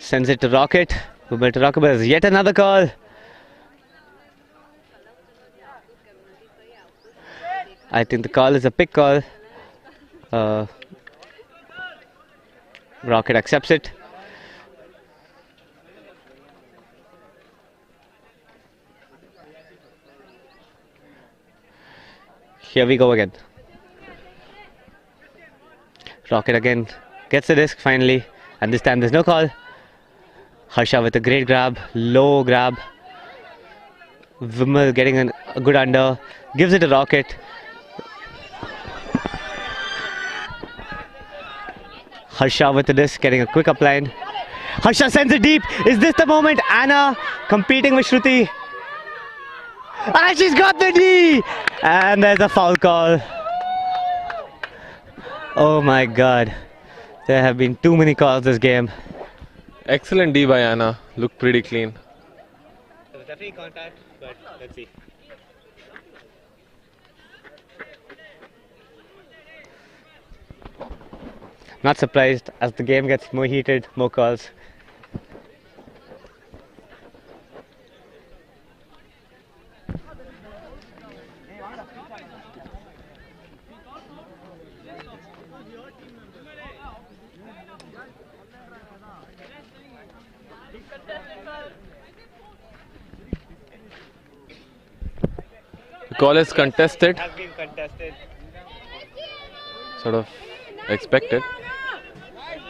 Speaker 1: Sends it to Rocket. Vimal to Rocket, but there's yet another call. I think the call is a pick call. Rocket accepts it. Here we go again. Rocket again gets the disc finally, and this time there's no call. Harsha with a great grab, low grab. Vimal getting a good under, gives it to Rocket. Harsha with the disc, getting a quick upline. Harsha sends it deep. Is this the moment? Anna competing with Shruti. And she's got the D! And there's a foul call. Oh my god. There have been too many calls this game.
Speaker 3: Excellent D by Anna. Looked pretty clean.
Speaker 1: There's definitely contact, but let's see. Not surprised, as the game gets more heated, more calls.
Speaker 3: The call is contested.
Speaker 1: Has been contested.
Speaker 3: Sort of expected.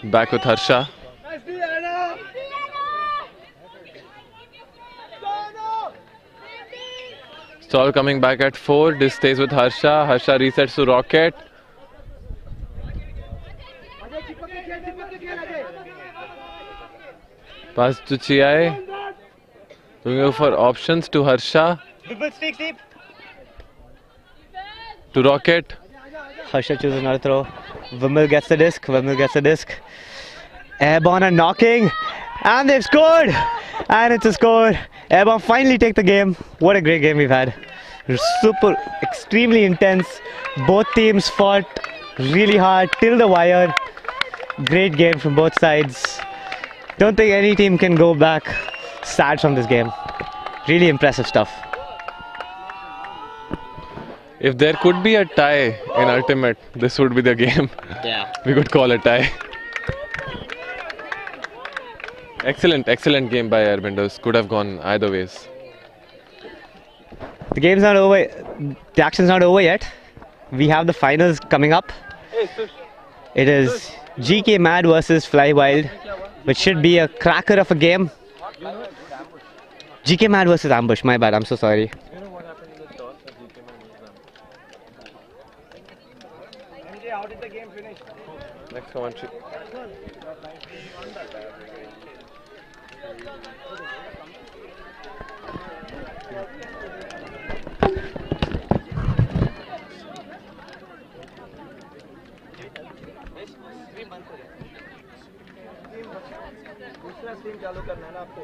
Speaker 3: Back with Harsha. Stall coming back at 4. This stays with Harsha. Harsha resets to Rocket. Pass to Chiai. Looking for options to Harsha. To Rocket.
Speaker 1: Harsha chooses another throw. Vimal gets the disc. Vimal gets the disc. Airborne are knocking. And they've scored. And it's a score. Airborne finally take the game. What a great game we've had. Super, extremely intense. Both teams fought really hard till the wire. Great game from both sides. Don't think any team can go back sad from this game. Really impressive stuff.
Speaker 3: If there could be a tie in Ultimate, this would be the game.
Speaker 1: Yeah.
Speaker 3: We could call a tie. Excellent game by Airbenders. Could have gone either ways.
Speaker 1: The game's not over. The action's not over yet. We have the finals coming up. It is GK Mad versus Fly Wild, which should be a cracker of a game. GK Mad versus Ambush. My bad. I'm so sorry.
Speaker 3: You know what happened in the toss that GK Man?
Speaker 2: How did the game finish?
Speaker 3: Next commentary.
Speaker 2: दूसरा stream चालू करना है ना आपको